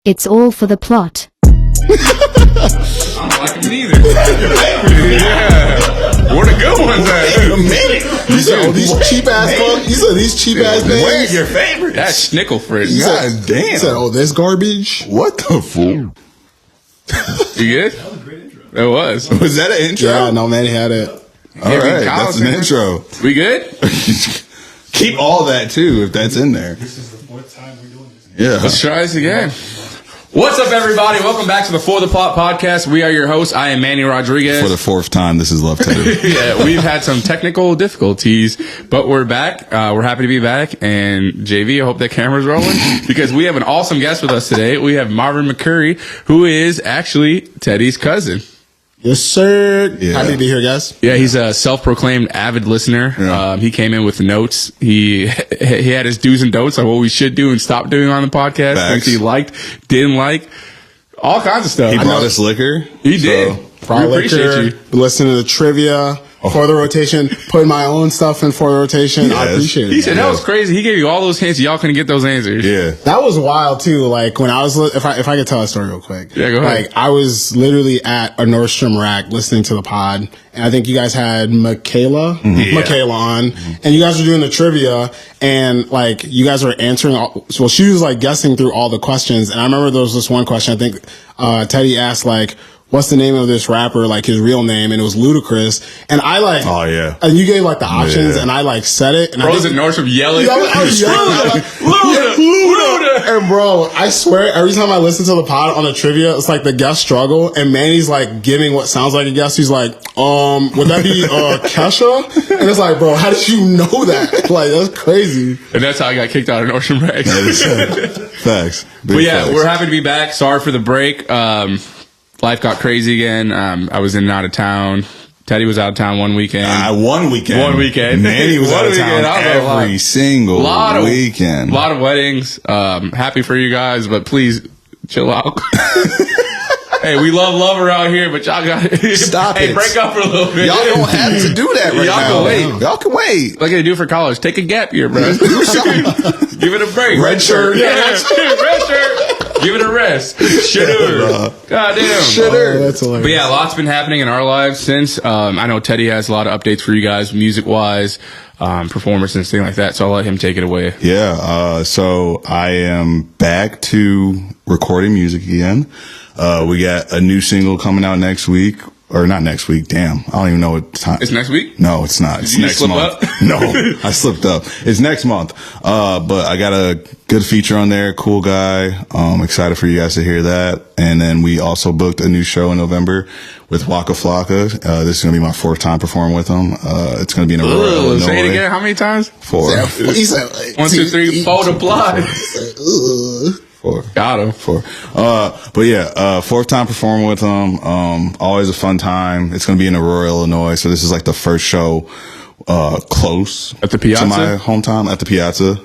It's all for the plot. I don't like them neither. Yeah. Where the good ones at? Wait a minute. You said, oh, these cheap ass fuck. You said these cheap ass names. Where's your favorite? That's Schnickel Fritz. God damn. You said, oh, this garbage. What the fool? You good? That was a great intro. It was. Was that an intro? Yeah, no, man, he had it. All right, that's an intro. We good? Keep all that too if that's in there. This is the fourth time we're doing this. Yeah. Let's try this again. What's up, everybody? Welcome back to the For the Plot podcast. We are your hosts. I am Manny Rodriguez. For the fourth time, this is Love Teddy. Yeah, we've had some technical difficulties, but we're back. We're happy to be back. And JV, I hope that camera's rolling because we have an awesome guest with us today. We have Marvin McCouri, who is actually Teddy's cousin. Yes, sir. Yeah. Happy to be here, guys. Yeah, he's a self-proclaimed avid listener. Yeah. He came in with notes. He had his do's and don'ts on what we should do and stop doing on the podcast. Facts. Things he liked, didn't like, all kinds of stuff. He brought us liquor. He did. Fright We appreciate liquor, you. listening to trivia for the rotation, putting my own stuff in for the rotation. I Yes. appreciate it. He said man. that was crazy. He gave you all those hints. Y'all couldn't get those answers. Yeah. That was wild too. Like when I was, if I could tell a story real quick. Yeah, go ahead. Like I was literally at a Nordstrom rack listening to the pod, and I think you guys had Michaela on, and you guys were doing the trivia, and like you guys were answering. Well, she was like guessing through all the questions, and I remember there was this one question. I think Teddy asked like, what's the name of this rapper, like his real name, and it was Ludacris. And I like, Oh, yeah. and you gave like the options, Yeah. and I like said it, and Bros I at think, Nordstrom yelling. I was yelling, like, Luda. and bro, I swear, every time I listen to the pod on the trivia, it's like the guest struggle, and Manny's like giving what sounds like a guess. He's like, would that be Kesha? And it's like, bro, how did you know that? Like, that's crazy. And that's how I got kicked out of Nordstrom Rack. Facts. Big But yeah, facts. we're happy to be back. Sorry for the break. Life got crazy again. I was in and out of town. Teddy was out of town one weekend. One weekend. One weekend. Manny was One out of weekend. I town was a lot. every single weekend. A lot of weddings. Happy for you guys, but please chill out. Hey, we love around here, but y'all got Stop Hey, it. break up for a little bit. Y'all don't have to do that right Y'all now. can wait. Y'all can wait. Like they do for college. Take a gap year, bro. Do something. Give it a break. Red shirt. Yeah, red shirt. Give it a rest. Shitter. God damn. Oh, that's hilarious. But yeah, lots been happening in our lives since. I know Teddy has a lot of updates for you guys, music wise, performance and things like that. So I'll let him take it away. Yeah, so I am back to recording music again. We got a new single coming out next week. Or not next week, damn. I don't even know what time. It's next week? No, it's not. It's Did you next slip month. up? No, I slipped up. It's next month. But I got a good feature on there. Cool guy. Excited for you guys to hear that. And then we also booked a new show in November with Waka Flocka. This is going to be my fourth time performing with him. It's going to be in Aurora, Illinois. Say it again. How many times? 4. He said, 1, 2, 3, 4 to apply. 4. Got him. 4. But yeah, fourth time performing with him. Always a fun time. It's going to be in Aurora, Illinois. So this is like the first show, close At the Piazza? to my hometown at the Piazza.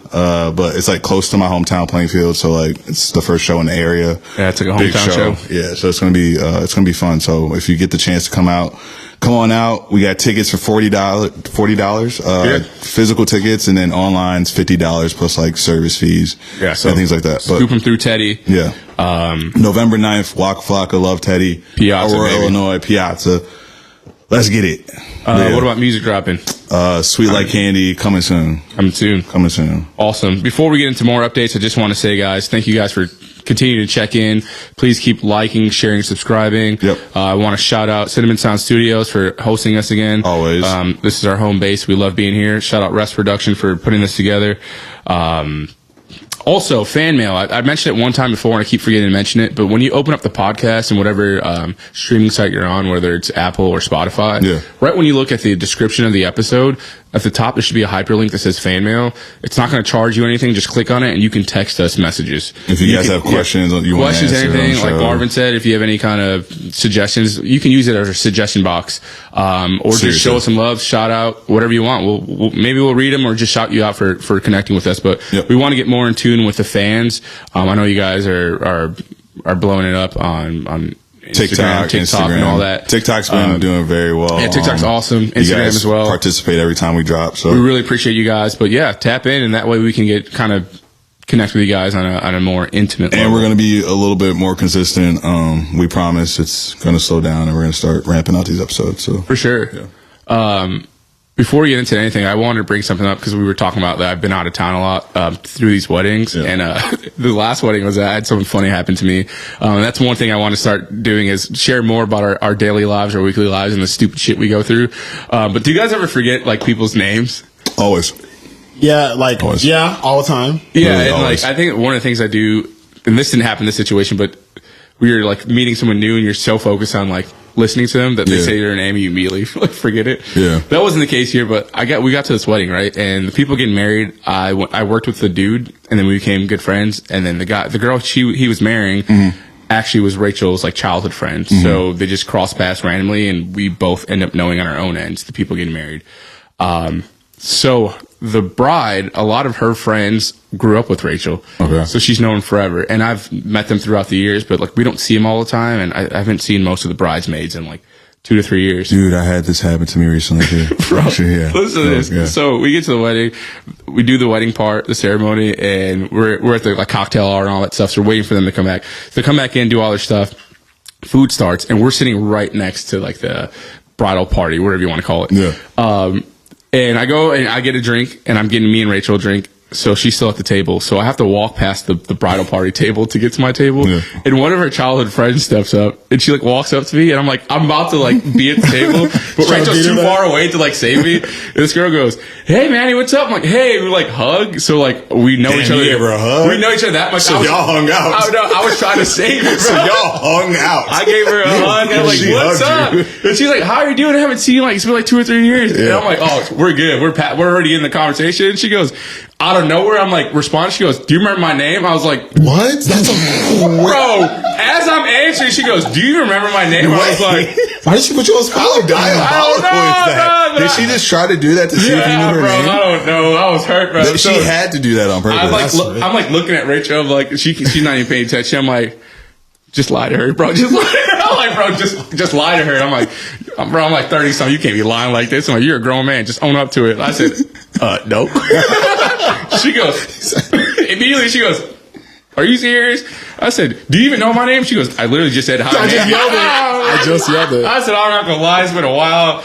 But it's like close to my hometown playing field. So like it's the first show in the area. Yeah, it's like a Big hometown show. Yeah. So it's going to be fun. So if you get the chance to come on out. We got tickets for $40, physical tickets, and then online's $50 plus like service fees, Yeah, so and things like that. Scoop him through Teddy. Yeah. November 9th, Waka Flocka, Love Teddy, Piazza, Aurora, baby. Illinois, Piazza. Let's get it. What about music dropping? Sweet Like Candy, coming soon. Coming soon. Coming soon. Awesome. Before we get into more updates, I just want to say, guys, thank you guys for continuing to check in. Please keep liking, sharing, subscribing. Yep. I want to shout out Cinnamon Sound Studios for hosting us again. Always. This is our home base. We love being here. Shout out Rest Production for putting this together. Also, fan mail. I mentioned it one time before, and I keep forgetting to mention it. But when you open up the podcast and whatever streaming site you're on, whether it's Apple or Spotify, Yeah. right when you look at the description of the episode, at the top there should be a hyperlink that says fan mail. It's not going to charge you anything. Just click on it, and you can text us messages. If you guys have questions, you want to questions, answer anything, on the like show. Marvin said, if you have any kind of suggestions, you can use it as a suggestion box, or just Seriously. show us some love, shout out, whatever you want. Maybe we'll read them or just shout you out for connecting with us. But Yep. we want to get more in tune with the fans. I know you guys are blowing it up on TikTok, Instagram, and all that. TikTok's been doing very well. Yeah, TikTok's awesome. You Instagram guys as well. participate every time we drop. So We really appreciate you guys. But yeah, tap in, and that way we can get kind of connect with you guys on a more intimate level. And we're going to be a little bit more consistent. We promise it's going to slow down and we're going to start ramping out these episodes. So for sure. Yeah. Before we get into anything, I wanted to bring something up because we were talking about that I've been out of town a lot through these weddings. Yeah. And the last wedding was I had something funny happen to me. That's one thing I want to start doing is share more about our daily lives, our weekly lives, and the stupid shit we go through. But do you guys ever forget like people's names? Always. Yeah, like, Always. yeah, all the time. Yeah, Really, and always. like I think one of the things I do, and this didn't happen in this situation, but we were like meeting someone new, and you're so focused on like listening to them that they Yeah. say their name, you immediately like forget it. Yeah. That wasn't the case here, but we got to this wedding, right? And the people getting married, I worked with the dude, and then we became good friends. And then the girl he was marrying actually was Rachel's like childhood friend. So they just crossed paths randomly, and we both end up knowing on our own ends the people getting married. So the bride, a lot of her friends grew up with Rachel. Okay. So she's known forever. And I've met them throughout the years, but like we don't see them all the time. And I haven't seen most of the bridesmaids in like 2 to 3 years. Dude, I had this happen to me recently too. Actually, yeah. Listen to this. Yeah. So we get to the wedding, we do the wedding part, the ceremony, and we're at the like cocktail hour and all that stuff. So we're waiting for them to come back. So they come back in, do all their stuff. Food starts, and we're sitting right next to like the bridal party, whatever you want to call it. Yeah. And I go and I get a drink, and I'm getting me and Rachel a drink. So she's still at the table. So I have to walk past the bridal party table to get to my table. Yeah. And one of her childhood friends steps up, and she like walks up to me, and I'm like, I'm about to like be at the table, but Trying to Rachel's beat her too back. far away to like save me. And this girl goes, "Hey Manny, what's up?" I'm like, "Hey," we like hug. So like we know Damn, each other. you gave her a hug? We know each other that much. So I was- y'all hung out. I was trying to save it, bro. So y'all hung out. I gave her a hug, and I'm like, She "What's up?" hugged you. And she's like, "How are you doing? I haven't seen you like it's been like 2 or 3 years." And I'm like, "Oh, we're good. We're already in the conversation." And she goes, out of nowhere, I'm like, respond. She goes, "Do you remember my name?" I was like, What? That's a "Bro." As I'm answering, she goes, "Do you remember my name?" I was like, Why did she put you on spot like that? How I don't diabolical know, is that? bro. Did she just try to do that to see if you "Yeah, knew her bro. name? I don't know. I was hurt, bro." She So had to do that on purpose. I'm like, That's right. I'm like looking at Rachel, I'm like she's not even paying attention. I'm like, just lie to her, bro. Just lie to her. I'm like, bro, just lie to her. I'm like, bro, I'm like 30 something. You can't be lying like this. I'm like, you're a grown man. Just own up to it. I said, nope. She goes, immediately she goes, "Are you serious?" I said, "Do you even know my name?" She goes, "I literally just said hi." I just yelled it. I just yelled it. I said, "I'm not gonna lie. It's been a while.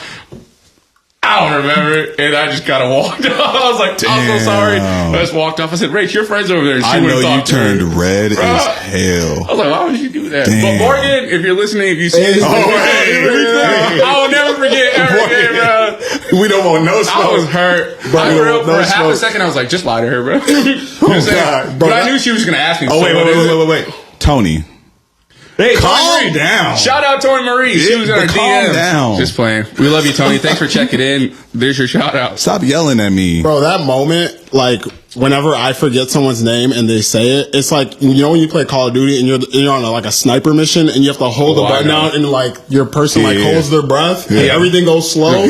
I don't remember." And I just kind of walked off. I was like, "I'm so sorry." Damn. I just walked off. I said, "Rach, your friend's over there." And she I wouldn't know you talk to her. turned red Bro. as hell. I was like, "Why would you do that?" Damn. But Morgan, if you're listening, if you see this, Oh, hey. I will never forget ever again, bro. We don't want no smoke. I was hurt. I we grew don't up for want no a half a smoke. second. I was like, just lie to her, bro. You know what I'm saying? God, bro, But I that- knew she was going to ask me. Oh, so wait, what is it? wait. Tony. Hey, Calm Tony Marie. down. Shout out Tony Marie. She Yeah, was in our but calm DMs. down. Just playing. We love you, Tony. Thanks for checking in. There's your shout out. Stop yelling at me. Bro, that moment, like, whenever I forget someone's name and they say it, it's like, you know when you play Call of Duty and you're on like a sniper mission and you have to hold the I button know. down and like your person like Yeah. holds their breath and Yeah. everything goes slow.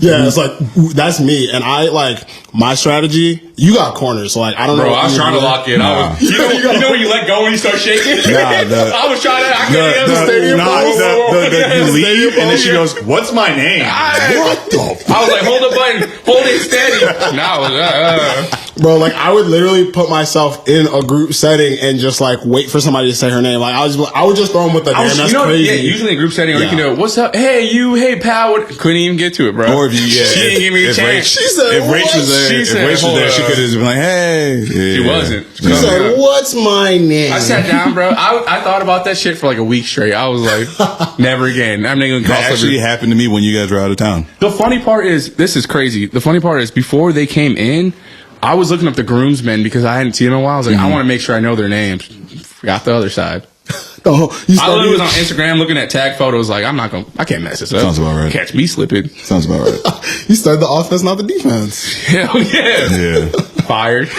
Yeah, it's like, that's me. And I like, my strategy, you got corners. So like, I don't know. Bro, what I was you trying to do. lock in. Nah. You know when you let go and you start shaking? Nah, I was trying to. I couldn't the stadium pose. you leave, and then she goes, "What's my name?" What the I was like, hold the button, hold it steady. Now, Bro, like I would literally put myself in a group setting and just like wait for somebody to say her name. Like I would just throw them with the damn. That's crazy. Yeah, usually in group setting, or you Yeah. can do, "What's up? Hey, you, hey, pal." Couldn't even get to it, bro. Or if you, yeah, she didn't give me a if chance. She said, if Rach what? was there, She if said, Rach was hold there, she up. could have just been like, "Hey." She Yeah. wasn't. She No. said, "What's my name?" I sat down, bro. I thought about that shit for like a week straight. I was like, never again. I'm not even That cross actually over. happened to me when you guys were out of town. The funny part is, this is crazy. The funny part is, before they came in, I was looking up the groomsmen because I hadn't seen them in a while. I was like, I want to make sure I know their names. Forgot the other side. Oh, you I literally was on started, Instagram looking at tag photos. Like, I can't mess this up. Sounds about right. Catch me slipping. Sounds about right. you started the offense, not the defense. Hell yeah. Yeah, Fired.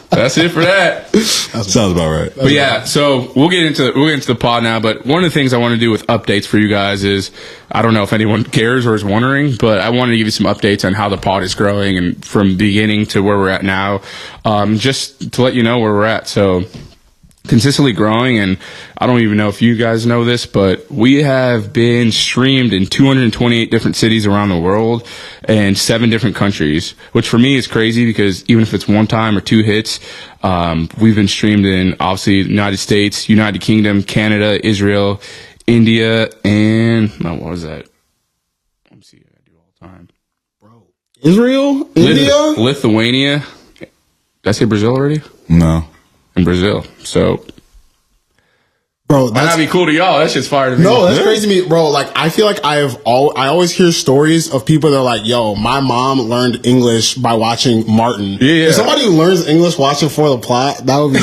That's it for that. sounds about right. But yeah, so we'll get into the pod now. But one of the things I want to do with updates for you guys is, I don't know if anyone cares or is wondering, but I wanted to give you some updates on how the pod is growing and from beginning to where we're at now, just to let you know where we're at. So consistently growing, and I don't even know if you guys know this, but we have been streamed in 228 different cities around the world and 7 different countries, which for me is crazy because even if it's one time or 2 hits, we've been streamed in obviously the United States, United Kingdom, Canada, Israel, India, and what was that? Let me see. I do all the time. Israel, India, Lithuania. Did I say Brazil already? No. In Brazil. So bro. might not be cool to y'all. That shit's fire to me. No, that's crazy to me, bro. Like, I feel like I always hear stories of people that are like, yo, my mom learned English by watching Martin. Yeah. If somebody who learns English watching For the Plot, that would be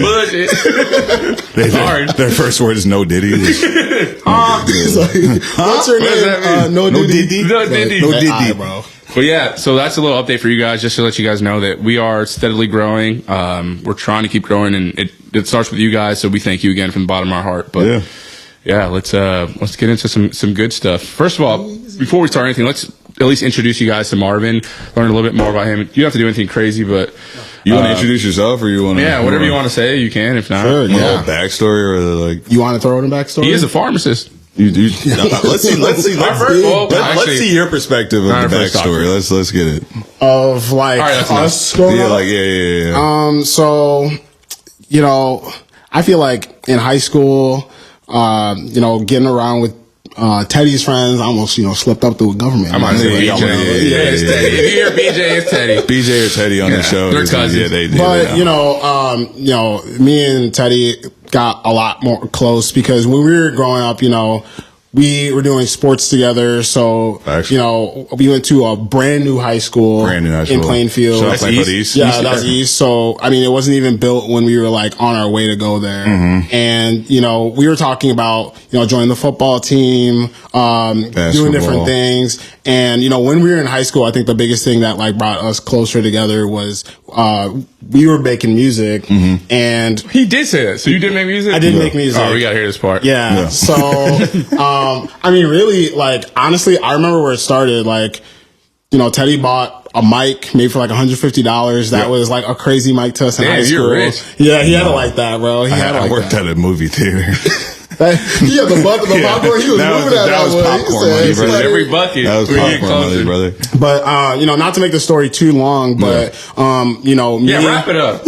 Bullshit. Their first word is no Diddy. It's like, what's your name? No Diddy. No Diddy. No Diddy, bro. But yeah, so that's a little update for you guys, just to let you guys know that we are steadily growing. We're trying to keep growing, and it starts with you guys. So we thank you again from the bottom of our heart. But yeah, let's get into some good stuff. First of all, before we start anything, let's at least introduce you guys to Marvin. Learn a little bit more about him. You don't have to do anything crazy, but You want to introduce yourself, or you want to? Yeah, whatever you want to say, you can. If not, Sure, A little backstory, or like You want to throw in a backstory? he is a pharmacist. let's see your perspective of the backstory. Let's get it. Of like All right, that's us growing Yeah, up. like yeah. So, you know, I feel like in high school, you know, getting around with Teddy's friends, I almost, you know, slipped up to a government. I'm about to say BJ. Yeah, It's Teddy. If you hear BJ, it's Teddy. BJ or Teddy on the show. they're cousins. Yeah, they do. But you know, me and Teddy got a lot more close because when we were growing up, you know, we were doing sports together. So, Facts. you know, we went to a brand new high school in Plainfield. So that's East. Yeah, that was East. So, I mean, it wasn't even built when we were like on our way to go there. And, you know, we were talking about, you know, joining the football team, doing different things. And, you know, when we were in high school, I think the biggest thing that like brought us closer together was, we were making music and He did say that. So you did make music? I did make music. Oh, we gotta hear this part. yeah. So, I mean, really, like, honestly, I remember where it started. Like, you know, Teddy bought a mic made for like $150. That was like a crazy mic to us in high school. You're rich. Yeah, he had it like that, bro. He had it I like worked that. at a movie theater. Yeah, the popcorn, he was moving that was popcorn money, brother. Every bucket. That was we get popcorn money, closer. brother. But, you know, not to make the story too long, but, you know, me, Yeah, wrap it up.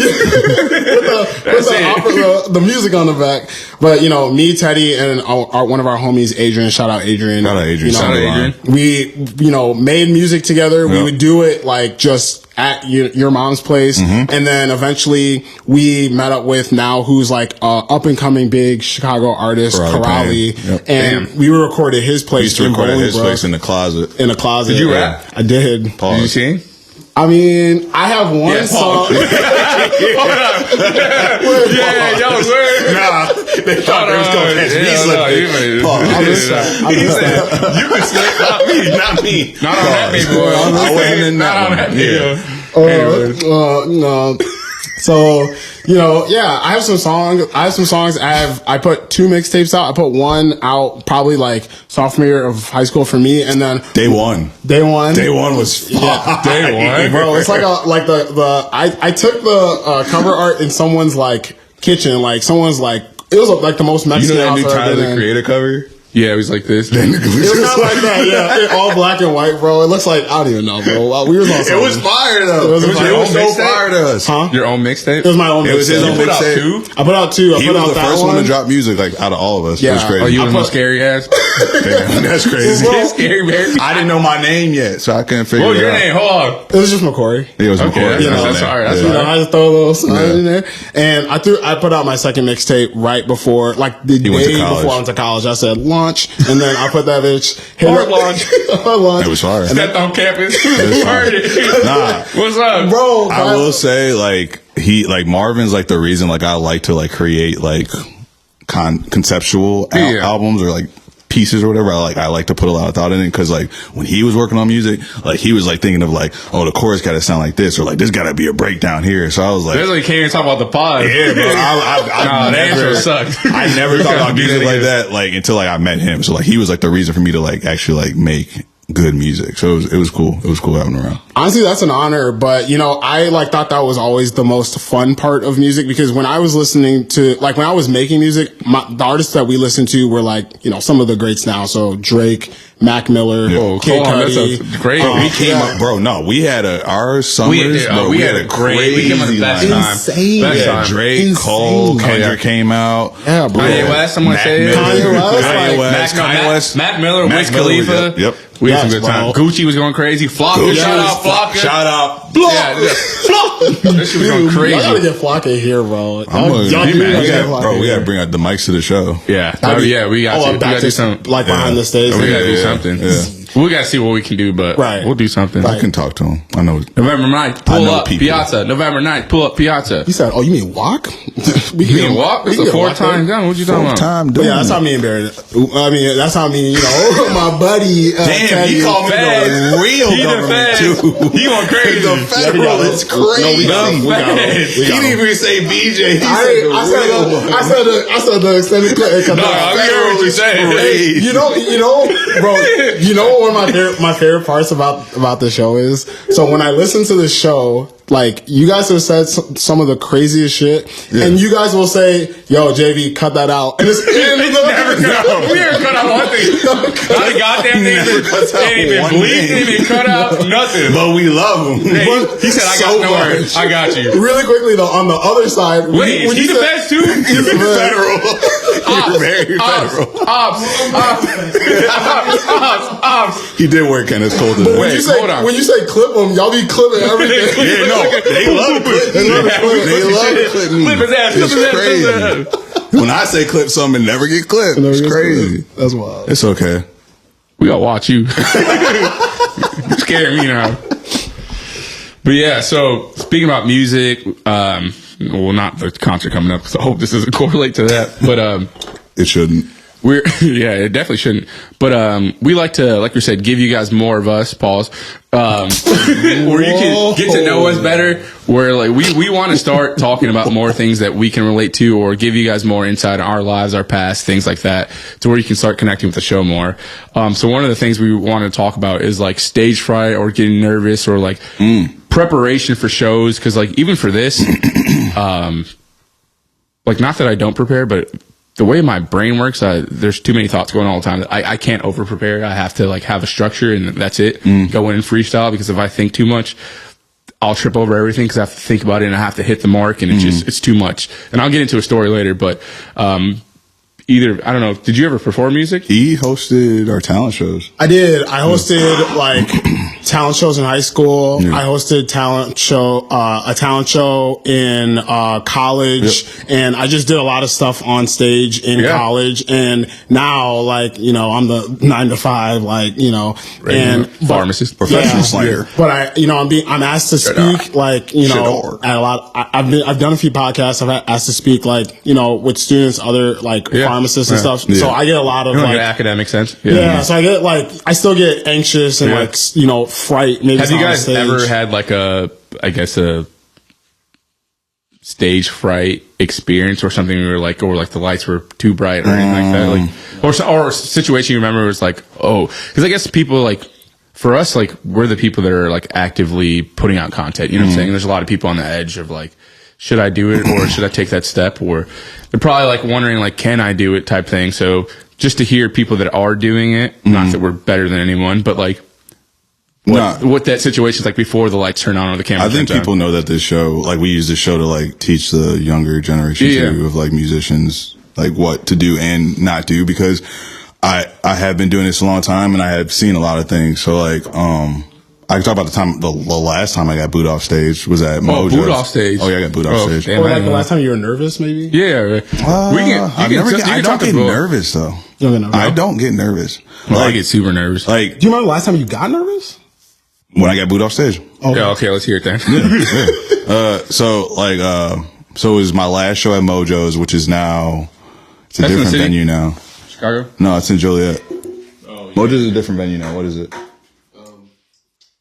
the music on the back. But, you know, me, Teddy, and one of our homies, Adrian, shout out Adrian. Shout out Adrian. You know, Shout out Adrian. We, you know, made music together. We would do it like just at your mom's place. And then eventually we met up with now who's like up and coming big Chicago artist, Corrali. Yep. And we recorded at his place. Used to record at his Bolingbrook, place in the closet. in a closet. Did you rap? I did. Did you sing? I mean, I have one Yeah, song. Hold up. Yeah, yo, word. Nah, they thought they was gonna catch me slipping. You can slip, not me. Not me. Not on that baby boy. I wasn't in that Not on one. that video. No. So, you know, yeah, I have some songs. I put 2 mixtapes out. I put one out probably like sophomore year of high school for me, and then Day one. Day one Was fire. Day one. bro. It's like I took the cover art in someone's like kitchen, like someone's like it was like the most You Mexican know that new house I've ever Tyler been the in. Creator cover? Yeah, it was like this. It was not like that, yeah. All black and white, bro. It looks like I don't even know, bro. We was on something. It was fire though. It was It fire. was so Mixtape? fire to us. Huh? Your own mixtape? It was my own. It was his mixtape. own You put out mixtape. 2? I put out 2. I He put was out the that first one to drop music like out of all of us. Yeah. It was crazy. Oh, you I and my put- scary ass? Damn, that's crazy. Bro. Scary man. I didn't know my name yet, so I couldn't figure What it was your out. name? Hold on. It was just McCory. It was Okay, McCory. that's all right. That's You all know, right. I just throw a little sign in there, and I put out my second mixtape right before, like the went to day college. before I went to college. I said launch, and then I put that bitch Hard launch. hard launch. It was fire. Stepped on campus. was fire. Heard it. Nah. What's up? bro. I will say, like, Marvin's like the reason, like, I like to like create like conceptual Yeah. albums or like pieces or whatever. I like to put a lot of thought in it because like when he was working on music, like he was like thinking of like, oh, the chorus got to sound like this or like there's got to be a breakdown here. So I was like, That's like can't even talk about the pod. yeah, bro. Nah, the intro sucked. I never thought about Do that music like again. that, like until like I met him. So like he was like the reason for me to like actually like make good music. So it was cool. It was cool having around. Honestly, that's an honor, but I thought that was always the most fun part of music, because when I was listening to, when I was making music, the artists that we listened to were some of the greats now. So Drake, Mac Miller, Kid Cudi. That's great. We came up, bro. No, we had our summers. We had a great. We came up the best time. Insane. Best time. Drake, Insane. Cole, Kendrick came out. Yeah, bro. Kanye West, someone say it. Kanye West. Mac Miller, Wiz Khalifa. Yep. We had some Yes, good time. bro. Gucci was going crazy. Flocka, shout out Flocka. Shout out. Yeah, this shit was going crazy. I gotta get Flocka here, bro. We gotta bring out the mics to the show. Yeah, we got to. We got to do something. Behind the stage. We got to do something. Yeah. We got to see what we can do, but we'll do something. I can talk to him. I know. November 9th, pull up Piazza. November 9th, pull up Piazza. You said, you mean walk? We can walk? It's a 4 time done. What you talking about? Time But yeah, that's how me and Barrett. That's how me, my buddy. Damn, he called me the real government too. He going crazy. The federal is crazy. He didn't even say BJ. I said the extended clip. No, I heard what you saying. You know, bro. You know what one of my favorite parts about the show is? So when I listen to the show, you guys have said some of the craziest shit, and you guys will say, "Yo, JV, cut that out." And it's never cut out. We never cut out one thing. Not a goddamn thing. Ain't even bleeped. Ain't even cut out nothing. But we love him. Hey, he said, "I got no words. I got you." Really quickly though, on the other side, wait, is he the best too? He's federal. You're very federal. Ops. He did work in his cold today. Hold on. When you say clip them, y'all be clipping everything. Yeah, no, they love it. They love it. Clip his ass. Clip his ass. When I say clip something, never get clipped. It's crazy. That's wild. It's okay. We gotta watch you. You're scaring me now. But yeah, so speaking about music, well, not the concert coming up, so I hope this doesn't correlate to that. But It shouldn't. It definitely shouldn't. But we like to, like we said, give you guys more of us, pause, where you can get to know us better. Where we want to start talking about more things that we can relate to, or give you guys more insight on our lives, our past, things like that, to where you can start connecting with the show more. So one of the things we want to talk about is stage fright, or getting nervous, or preparation for shows. Because even for this, not that I don't prepare, but the way my brain works, there's too many thoughts going on all the time. I can't over prepare. I have to have a structure, and that's it. Go in and freestyle, because if I think too much, I'll trip over everything, because I have to think about it and I have to hit the mark, and it's too much. And I'll get into a story later, but I don't know. Did you ever perform music? He hosted our talent shows. I did. I hosted talent shows in high school. Yeah. I hosted a talent show in college, and I just did a lot of stuff on stage in college. And now, I'm the 9 to 5, and pharmacist, professional slanger. But I'm asked to speak, at a lot. I've done a few podcasts. I've asked to speak, with students, other pharmacists and stuff. So I get a lot of academic sense. So I get I still get anxious and fright. Maybe have you guys ever had a stage fright experience, or something where the lights were too bright or anything like that, or a situation you remember was because I guess people for us, we're the people that are actively putting out content, you know what I'm saying? There's a lot of people on the edge of should I do it, or should I take that step, or they're probably wondering can I do it type thing. So just to hear people that are doing it, not that we're better than anyone, but what that situation's before the lights turn on or the camera I think turns people on. know that this show, we use this show to teach the younger generation too, of musicians what to do and not do, because I have been doing this a long time, and I have seen a lot of things. So I can talk about the last time I got booed off stage was at Mojo's. Booed off stage. Oh yeah, I got booed off stage. Or the last time you were nervous, maybe? Yeah. I don't get nervous though. You don't get nervous? I don't get nervous. I get super nervous. Do you remember the last time you got nervous? When I got booed off stage. Oh, yeah, okay, let's hear it then. So it was my last show at Mojo's, which is now, it's a different venue now. Chicago? No, it's in Joliet. Mojo's is a different venue now. What is it?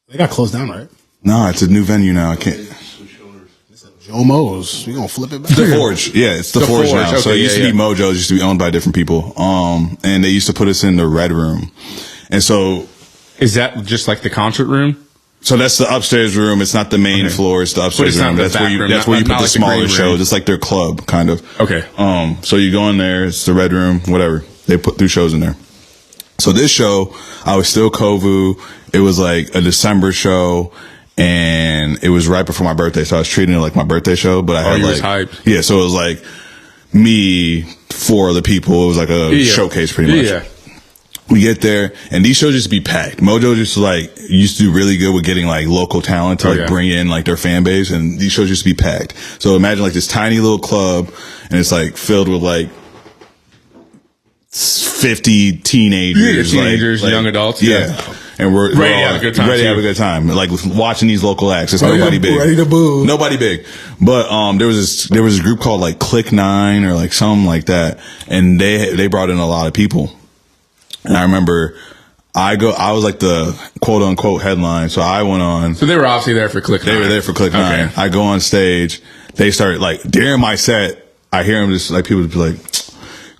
They got closed down, right? No, it's a new venue now. I can't. Joe Mo's. We gonna flip it back. The Forge. Yeah, it's the Forge now. Okay, so it used to be Mojo's, used to be owned by different people. And they used to put us in the Red Room. And so Is that just like the concert room? So that's the upstairs room. It's not the main floor. It's the upstairs it's not room. the That's back where you room, that's where you not put the like the green smaller room. shows. It's like their club, kind of. Okay. So you go in there. It's the red room. Whatever. They do shows in there. So this show, I was still Kovu. It was like a December show, and it was right before my birthday. So I was treating it like my birthday show. But I had you like was hyped. yeah. So it was like me, 4 other people. It was like a showcase, pretty much. Yeah. We get there, and these shows used to be packed. Mojo used to do really good with getting like local talent to bring in like their fan base, and these shows used to be packed. So imagine like this tiny little club, and it's like filled with like 50 teenagers, teenagers, young adults. Yeah. And we're Ready to all have a good time, Ready to have a too. good time. Like watching these local acts. It's Ready nobody to- big. ready to boo. Nobody big. But there was this group called like Click 9 or like something like that, and they brought in a lot of people. And I remember I was like the quote unquote headline. So I went on. So they were obviously there for Click 9. They were there for Click 9. Okay. I go on stage. They started like during my set. I hear them just like people would be like,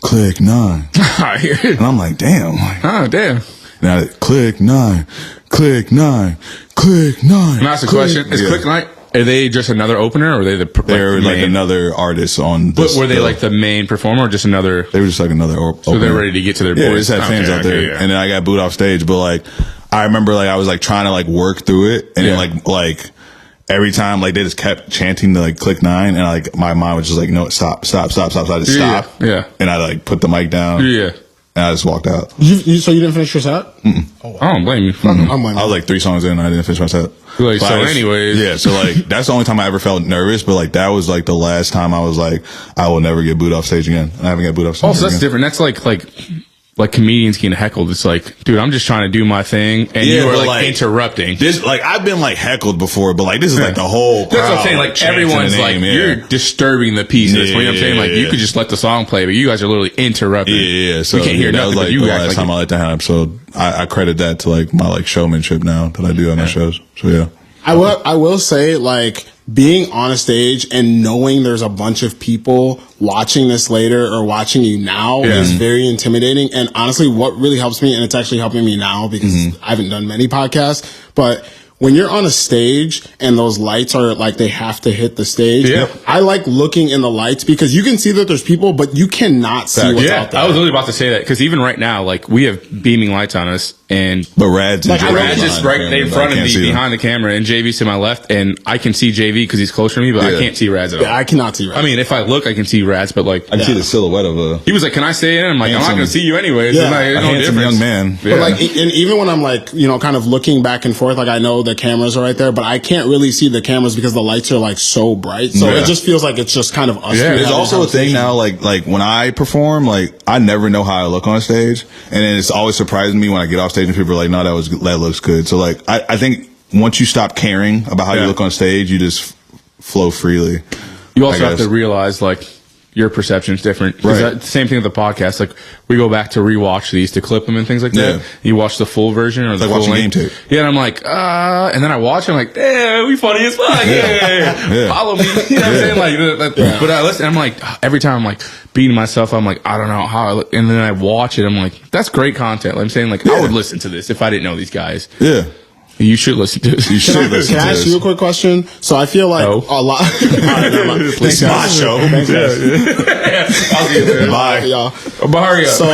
Click 9. And I'm like, damn. Like, Oh, damn. now Click 9, Click 9, Click 9. Can I ask a question? Is Yeah. Click 9, are they just another opener, or are they They're like main? another artist on. But were they like the main performer, or just another? They were just like another. So they're ready to get to their Yeah, they boys. just had fans out there, yeah. and then I got booed off stage. But like, I remember like I was like trying to like work through it, and Yeah. then like every time like they just kept chanting to like Click 9, and like my mind was just like, no, stop. I just Yeah, stopped. yeah. And I like put the mic down. Yeah. And I just walked out. So you didn't finish your set? I don't blame you. Fuck 'em. I'm like, I was like 3 songs in, and I didn't finish my set. Like, But so I just- anyways. yeah, so like that's the only time I ever felt nervous, but like that was like the last time I was like, I will never get booed off stage again. And I haven't got booed off stage Also, that's again. different. That's like comedians getting heckled. It's like, dude, I'm just trying to do my thing, and Yeah, you are but, like, like, interrupting. This like I've been like heckled before, but like this is like the whole. That's what I'm crowd, saying. Like chanting everyone's the like, name, you're disturbing the piece. That's what I'm saying. Like you Yeah. could just let the song play, but you guys are literally interrupting. Yeah. So we can't hear that nothing. was But like you the act last like time I let that happen. So I credit that to like my like showmanship now that I do on the shows. So yeah. I will say, like, being on a stage and knowing there's a bunch of people watching this later or watching you now is very intimidating. And honestly, what really helps me, and it's actually helping me now because I haven't done many podcasts, but when you're on a stage and those lights are like they have to hit the stage, Yeah. I like looking in the lights because you can see that there's people, but you cannot see what's Yeah, out there. I was really about to say that because even right now, like we have beaming lights on us, and But Rad's Like, I Rad's just right in front of me behind. behind the camera, and JV's to my left, and I can see JV because he's closer to me, but I Yeah. can't see Rad's at all. Yeah, I cannot see right. I mean, if I look, I can see Rad's, but like I can see the silhouette of a he was like, "Can I stay in?" I'm like, "I'm not Handsome- going to see you anyways." Yeah. It's like, a no handsome difference. young man. Yeah. But like, and even when I'm like, you know, kind of looking back and forth, like I know the cameras are right there, but I can't really see the cameras because the lights are like so bright. So Yeah. it just feels like it's just kind of us. Yeah. two There's having also a thing conversation. now, like when I perform, like I never know how I look on stage, and then it's always surprising me when I get off stage and people are like, "No, that looks good." So like, I think once you stop caring about how Yeah. you look on stage, you just flow freely. You also I have to guess. realize like your perception is different. 'Cause Right. same thing with the podcast. Like we go back to rewatch these to clip them and things like that. Yeah. You watch the full version or the like full watching length. game tape. Yeah, and I'm like, and then I watch it, I'm like, yeah, we funny as fuck. Yeah. Yeah. Follow me. You know what I'm saying? Like, but I listen, I'm like, every time I'm like beating myself, I'm like, I don't know how I look. And then I watch it, I'm like, that's great content. Like, I'm saying like, I would listen to this if I didn't know these guys. Yeah, You should listen to this. you should listen Can to I ask this. you a quick question? So I feel like No. a lot. All right, never mind. Thanks, my guys. show. Thanks, guys. I'll see you later. Bye. Y'all. Mario. So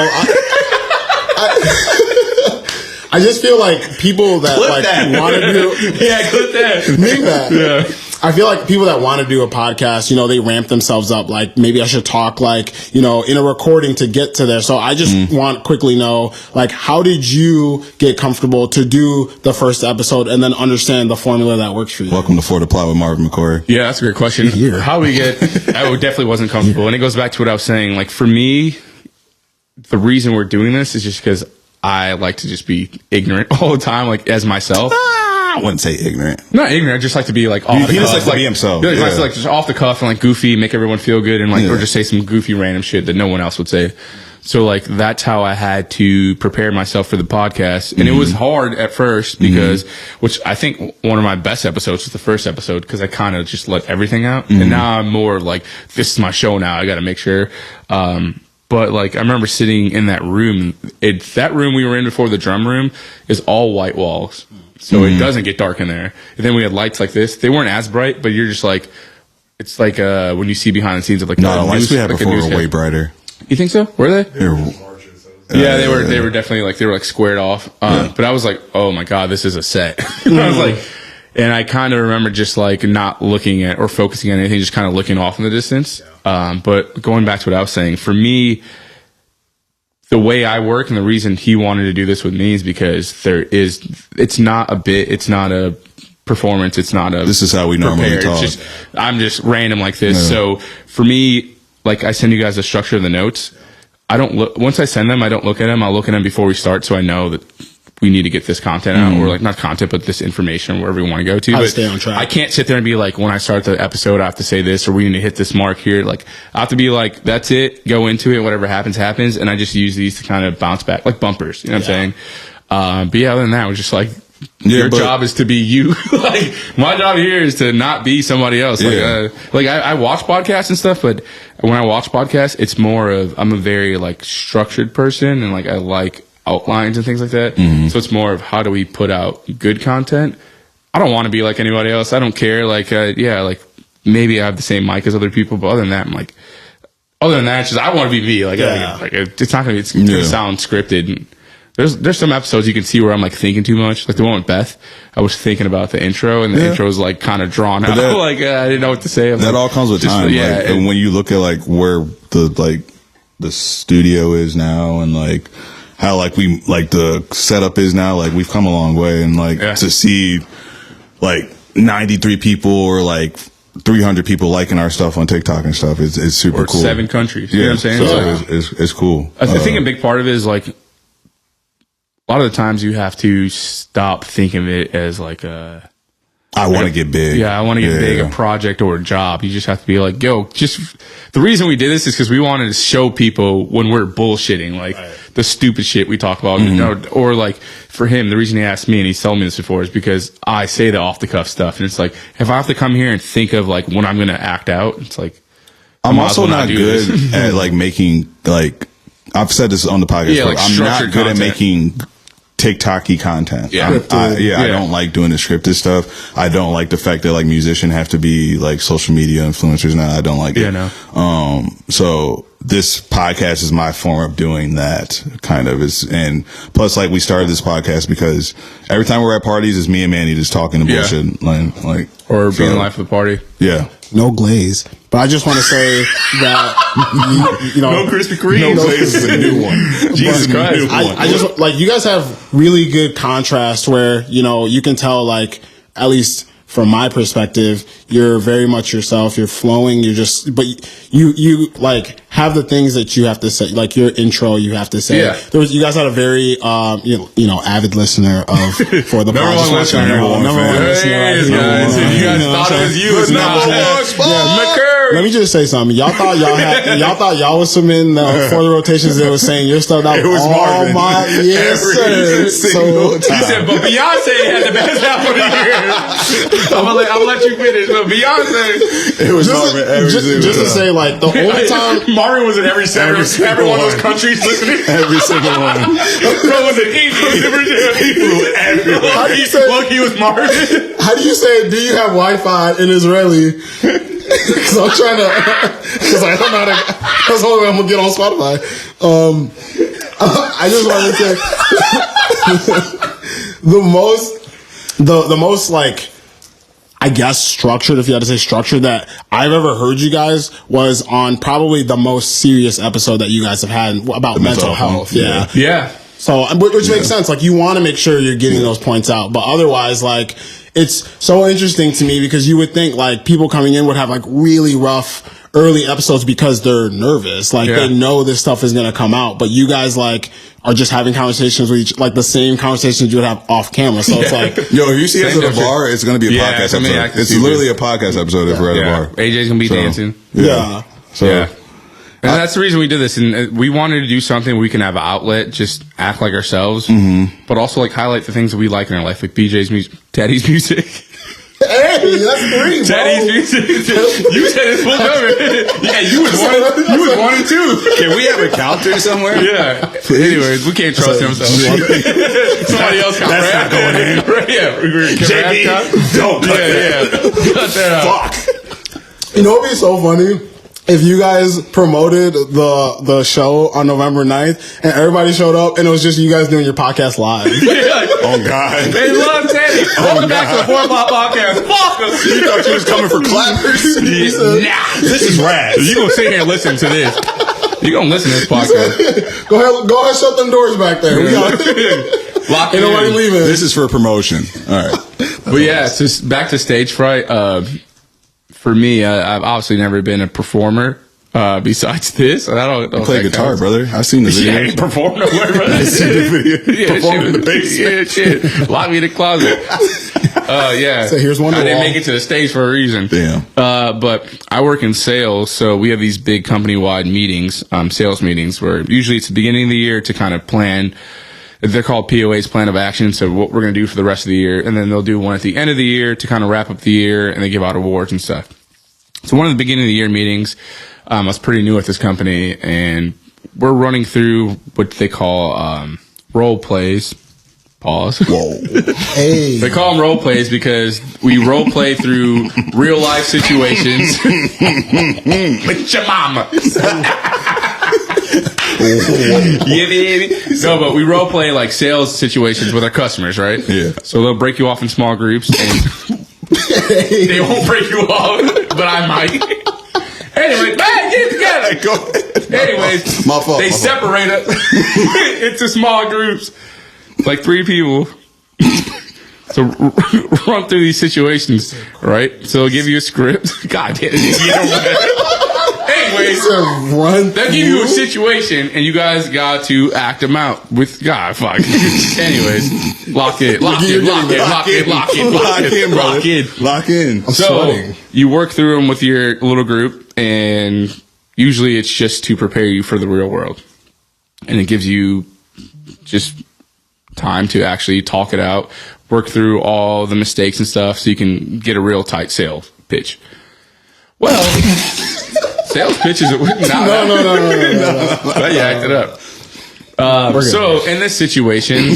I just feel like people that Clip like that. want to do yeah, clip that. make that. Yeah. I feel like people that want to do a podcast, you know, they ramp themselves up. Like maybe I should talk like, you know, in a recording to get to there. So I just want to quickly know, like, how did you get comfortable to do the first episode and then understand the formula that works for you? Welcome to Fort Apply with Marvin McCouri. Yeah, that's a great question. How we get, I definitely wasn't comfortable. And it goes back to what I was saying. Like for me, the reason we're doing this is just because I like to just be ignorant all the time, like as myself. I wouldn't say ignorant. Not ignorant, I just like to be like off the He cuff. just likes to be himself, Yeah, he likes to, yeah. like just off the cuff and like goofy, make everyone feel good and like, Yeah. or just say some goofy random shit that no one else would say. So like that's how I had to prepare myself for the podcast. And it was hard at first because, which I think one of my best episodes was the first episode because I kind of just let everything out. And now I'm more like, this is my show now. I got to make sure. But like I remember sitting in that room. That room we were in before, the drum room, is all white walls, so it doesn't get dark in there. And then we had lights like this. They weren't as bright, but you're just like, it's like when you see behind the scenes of like No, the lights we had like a before were newscast. way brighter. You think so? Were they? They were- Yeah, they were. They were definitely like they were like squared off. But I was like, oh my god, this is a set. I was like, and I kind of remember just like not looking at or focusing on anything, just kind of looking off in the distance. But going back to what I was saying, for me, the way I work and the reason he wanted to do this with me is because it's not a bit, it's not a performance, it's not a. This is how we normally prepared. talk. It's just, I'm just random like this. Yeah. So for me, like I send you guys the structure of the notes. I don't look once I send them. I don't look at them. I'll look at them before we start, so I know that we need to get this content out, or like not content, but this information wherever we want to go to. How to But stay on track. I can't sit there and be like, when I start the episode, I have to say this, or we need to hit this mark here. Like I have to be like, that's it. Go into it. Whatever happens, happens. And I just use these to kind of bounce back, like bumpers. You know what I'm saying? But yeah, other than that, it was just like. Your job is to be you. Like my job here is to not be somebody else. Like I watch podcasts and stuff, but when I watch podcasts, it's more of I'm a very like structured person, and like I like outlines and things like that. So it's more of how do we put out good content. I don't want to be like anybody else. I don't care. Like like maybe I have the same mic as other people, but other than that, it's just I want to be me. Like, it's not gonna sound scripted. And, there's some episodes you can see where I'm like thinking too much. Like the one with Beth, I was thinking about the intro, and the intro was like kind of drawn out. Like I didn't know what to say. That all comes with time. Yeah, like, and when you look at like where the studio is now, and like how like we like the setup is now, like we've come a long way, and like to see like 93 people or like 300 people liking our stuff on TikTok and stuff, it's super cool. 7 countries. You know what I'm saying? So it's cool. I think a big part of it is like. A lot of the times you have to stop thinking of it as like a. I want to get big. Yeah, I want to get big, a project or a job. You just have to be like, yo, just the reason we did this is because we wanted to show people when we're bullshitting, like the stupid shit we talk about. You know, or like for him, the reason he asked me and he's told me this before is because I say the off the cuff stuff. And it's like, if I have to come here and think of like when I'm going to act out, it's like. I'm also not good at like making like, I've said this on the podcast. Yeah, like I'm not good content. at making TikTok-y content. Yeah. I don't like doing the scripted stuff. I don't like the fact that like musicians have to be like social media influencers now. I don't like it. No. So this podcast is my form of doing that kind of and plus like we started this podcast because every time we're at parties it's me and Manny just talking to bullshit like or being the life of the party. Yeah. No glaze. But I just want to say that, you know. No Krispy Kreme. No glaze is a new one. Jesus Christ. I just, like, you guys have really good contrast where, you know, you can tell, like, at least from my perspective, you're very much yourself. You're flowing. You're just, but you like have the things that you have to say, like your intro. You have to say. Yeah. You guys had a very, you know, avid listener of for the Number one listener. Number one listener. Hey, Right here. guys, if you guys thought it was you, it's not. McCouri. Let me just say something. Y'all thought y'all was submitting for the rotations. They were saying your stuff. That was Marvin. Yes, sir. So He said, but Beyonce had the best album of the year. I'm gonna let you finish, but Beyonce. It was Marvin every single just to time. say, like, the only time Marvin was in every single one of those one. countries listening. Every single one. Bro was in Egypt. He flew everywhere. How do you say- Loki was Marvin. how do you say, do you have Wi-Fi in Israeli? Because I'm trying to, because I don't know how to, that's the only way I'm going to get on Spotify. I just want to say, the most, like, I guess structured, if you had to say structured, that I've ever heard you guys was on probably the most serious episode that you guys have had about mental health. Yeah. Yeah. So, which makes sense. Like, you want to make sure you're getting those points out, but otherwise, like, it's so interesting to me because you would think like people coming in would have like really rough early episodes because they're nervous. Like they know this stuff is going to come out, but you guys like are just having conversations with each, like the same conversations you would have off camera. So it's like, Yo, if you see us at Same the bar, it's going to be a podcast I mean, I episode. can It's see literally this. a podcast episode if we're at a bar. AJ's gonna be dancing. yeah. So, Yeah. And that's the reason we did this. And we wanted to do something where we can have an outlet, just act like ourselves, but also like highlight the things that we like in our life, like BJ's music, Daddy's music. Hey, that's 3, bro. Teddy's you said it's full cover. Yeah, you was one and two. Can we have a counter somewhere? Yeah. Anyways, we can't trust him. So somebody else got That's not going in. Yeah, JB, don't cut that. Cut that out. Fuck. You know what would be so funny? If you guys promoted the show on November 9th and everybody showed up and it was just you guys doing your podcast live. Oh, God. They love Teddy. Welcome back to the 4 O'Clock Podcast. Fuck us. You thought you was coming for clappers? Nah. This is rad. You gonna sit here and listen to this. You gonna listen to this podcast. Go ahead, shut them doors back there. We got Lock ain't it nobody in. leaving. This is for promotion. All right. But yeah, so back to stage fright. For me, I've obviously never been a performer. Besides this, I don't Play guitar, brother. I've seen the video. Yeah, I ain't perform nowhere, brother. I seen the video. Yeah, Perform in the basement. Yeah, shit. Lock me in the closet. Yeah. So here's I didn't Wonderwall. make it to the stage for a reason. Damn. But I work in sales, so we have these big company-wide meetings, sales meetings, where usually it's the beginning of the year to kind of plan. They're called POAs, plan of action. So what we're going to do for the rest of the year, and then they'll do one at the end of the year to kind of wrap up the year, and they give out awards and stuff. So one of the beginning of the year meetings, I was pretty new at this company, and we're running through what they call role plays. Pause. Whoa. Hey. They call them role plays because we role play through real life situations with your mama. Yeah, baby. No, but we role play like sales situations with our customers, right? Yeah. So they'll break you off in small groups, and they won't break you off, but I might. Anyway, man, get it together. Go ahead. Anyways, My fault. they separate us into small groups, like 3 people. So run through these situations, right? So they'll give you a script. God damn it. Anyways, they'll give you a situation, and you guys got to act them out with God. Fuck. Anyways, lock in, lock in, lock in, lock in, lock in, lock in, brother. lock in. Lock in. So sweating. you work through them with your little group, and usually it's just to prepare you for the real world, and it gives you just time to actually talk it out, work through all the mistakes and stuff, so you can get a real tight sales pitch. Well, sales pitches. No. But you act it up. So in this situation,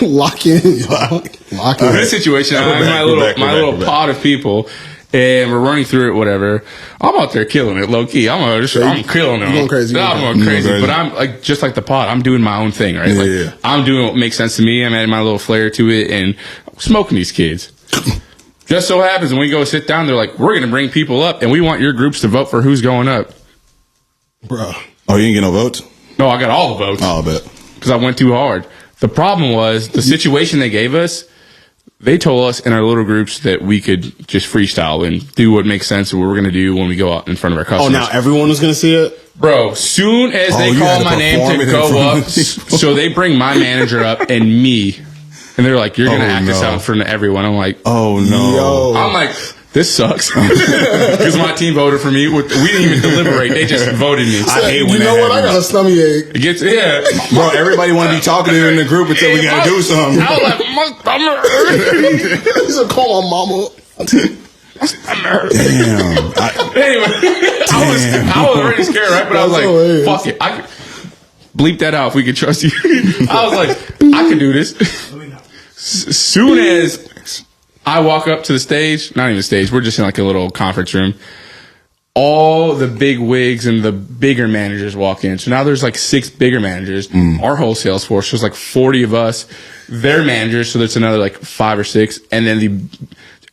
Lock in. Lock in. in this situation, I'm my little pod of people, and we're running through it. Whatever. I'm out there killing it, low key. I'm killing them. You going crazy. I'm going crazy. But I'm like just like the pod. I'm doing my own thing, right? Yeah, like, yeah. I'm doing what makes sense to me. I'm adding my little flair to it, and I'm smoking these kids. Just so happens when we go sit down, they're like, "We're going to bring people up, and we want your groups to vote for who's going up." Bro. Oh, you didn't get no votes? No, I got all the votes Oh, I bet. because I went too hard. The problem was the situation they gave us. They told us in our little groups that we could just freestyle and do what makes sense and what we're going to do when we go out in front of our Oh, customers. now everyone was going to see it? Bro, soon as they you call had to my name perform to it in go front up, of people. so they bring my manager up and me. And they're like, you're going to act this no. out in front of everyone. I'm like, Oh, no. Yo. I'm like, this sucks. Because my team voted for me. We didn't even deliberate. They just voted me. I hate when You know that what? I got a happens. stomach ache. It gets, yeah. Bro, everybody want to be talkative in the group until we got to do something. I was like, my stomach hurts. He's going to call my mama. Damn. Anyway, I was already scared, right? But I was That's like, hilarious. fuck it. I could bleep that out if we could trust you. I was like, I can do this. Soon as I walk up to the stage, not even the stage, we're just in like a little conference room. All the big wigs and the bigger managers walk in. So now there's like 6 bigger managers. Our whole sales force, there's like 40 of us. Their managers, so there's another like 5 or 6. And then the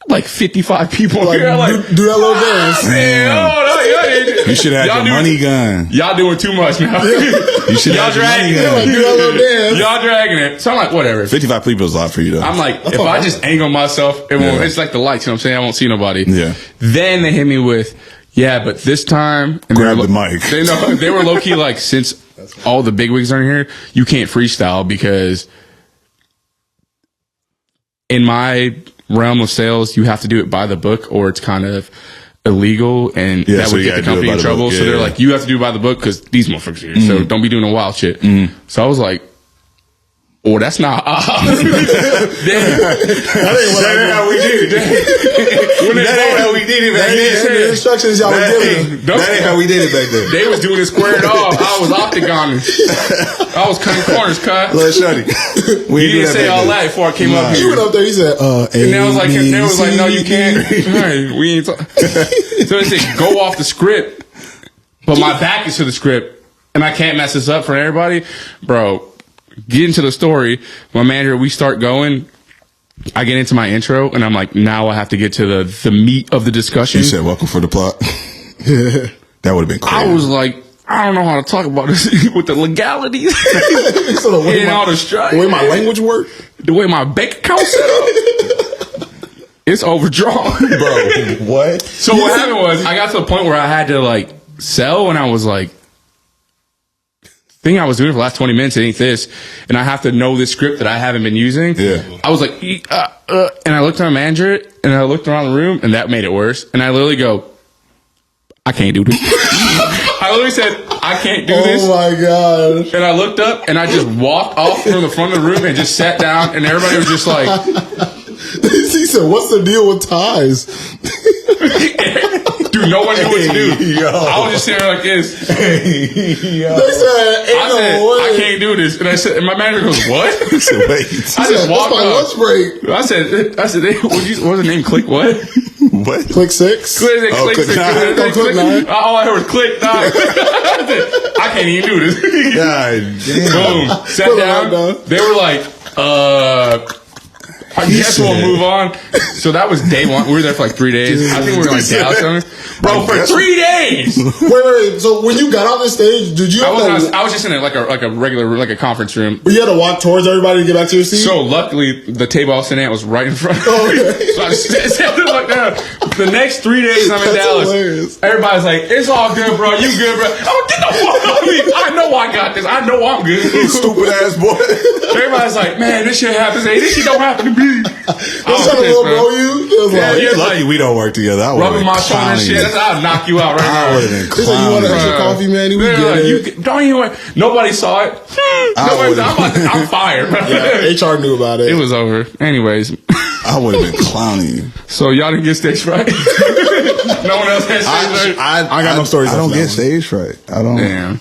like 55 people Like, here. Like, do that little dance. man, You should have Y'all your do- money gun. Y'all doing too much now. You should Y'all have your money dragging it. Like, gun. do that little dance. Y'all dragging it. So I'm like, whatever. 55 people is a lot for you, though. I'm like, if I just angle myself, it won't, Yeah. it's like the lights, you know what I'm saying? I won't see nobody. Yeah. Then they hit me with, yeah, but this time. And Grab they were the mic. They were low key like, since all the big wigs are in here, you can't freestyle because in my realm of sales, you have to do it by the book or it's kind of illegal and Yeah, that so would you get the gotta do it company by in the trouble. book. So Yeah, they're yeah. like, you have to do it by the book because these motherfuckers are here. So don't be doing the wild shit. So I was like, Oh, that's not That ain't how we did it. That ain't how we did it back then. The instructions y'all were giving. That ain't how we did it back then. They was doing it squared off. I was octagon. I was cutting corners, cut. Let's shut it. You didn't say all that before I came up He here. went up there. He said, And they was like, no, you can't. Right, we ain't. So they said, go off the script, but my back is to the script, and I can't mess this up for everybody, bro. Get into the story. My manager, we start going. I get into my intro, and I'm like, now I have to get to the meat of the discussion. You said, welcome for the plot. That would have been crazy. I was like, I don't know how to talk about this with the legalities so the way and all the strikes. The way my language worked. The way my bank account set up. It's overdrawn. Bro, what? So what happened was, I got to the point where I had to like sell, and I was like, thing I was doing for the last 20 minutes, it ain't this, and I have to know this script that I haven't been using. Yeah. I was like, and I looked at my manager, and I looked around the room, and that made it worse. And I literally go, I can't do this. I literally said, I can't do this. Oh my god! And I looked up, and I just walked off from the front of the room and just sat down, and everybody was just like, He said, "What's the deal with ties?" dude, no one knew what to do. Yo. I was just sitting there like this. They said, "Ain't I said, no way." I can't do this. And I said, and my manager goes, what? So wait. I just walked What's my up. lunch break? I said, what was the name? Click what? What? Click 6. Click, Oh, click 9. Oh, click 9. All I heard was click 9. I said, I can't even do this. God damn. Boom. Sat Put it down. right down. They were like, I guess we'll move on. So that was day one. We were there for like 3 days. I think we were like Dallas something. Bro, for 3 days. Wait. So when you got on the stage, did you? I was just in like a regular like a conference room. You had to walk towards everybody to get back to your seat. So luckily, the table I was sitting at was right in front. Oh, okay. So I sat there like that. The next 3 days I'm in That's Dallas. hilarious. Everybody's like, "It's all good, bro. You good, bro?" Oh, get the fuck out of me! I know I got this. I know I'm good. Stupid ass boy. Everybody's like, "Man, this shit happens. Hey, this shit don't happen to me." What's trying to little bro you? It was Yeah, like, you're Lucky we don't work together. I rubbing my shoulder and shit. I'll knock you out right I now. would have been They said, "You want an extra clowning. coffee, man?" We Yeah, get it. don't even. Nobody saw it. I'm fired. Bro. HR knew about it. It was over. Anyways, I would have been clowning you. so y'all didn't get stage fright. No one else had stage fright. I got no stories I don't after get that stage fright. I don't. Damn.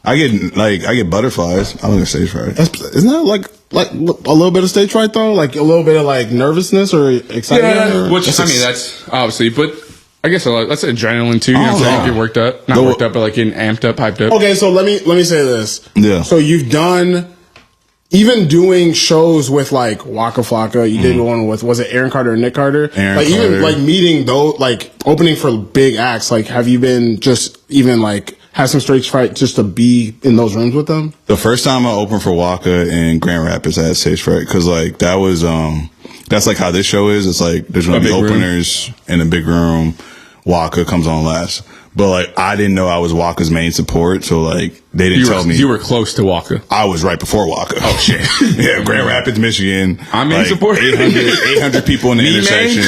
I get butterflies. I don't get stage fright. Isn't that like a little bit of stage fright though? Like a little bit of like nervousness or excitement? Yeah, or? which I mean that's obviously, but I guess that's adrenaline too. You know what I'm Oh, saying? no. Get worked up, not worked up, but like getting amped up, hyped up. Okay, so let me say this. Yeah. So you've done, even doing shows with like Waka Flocka. You did one with, was it Aaron Carter and Nick Carter? Aaron like Carter. even like meeting those, like opening for big acts. Like have you been just even like have some stage fright just to be in those rooms with them? The first time I opened for Waka in Grand Rapids, I had stage fright because like that was that's like how this show is. It's like there's gonna A be big room. openers in a big room. Waka comes on last, but like I didn't know I was Waka's main support, so like they didn't tell me. You were close to Walker. I was right before Waka. Oh shit! Yeah, Grand Rapids, Michigan. I'm main like, support. 800 people in the Me, man? intersection.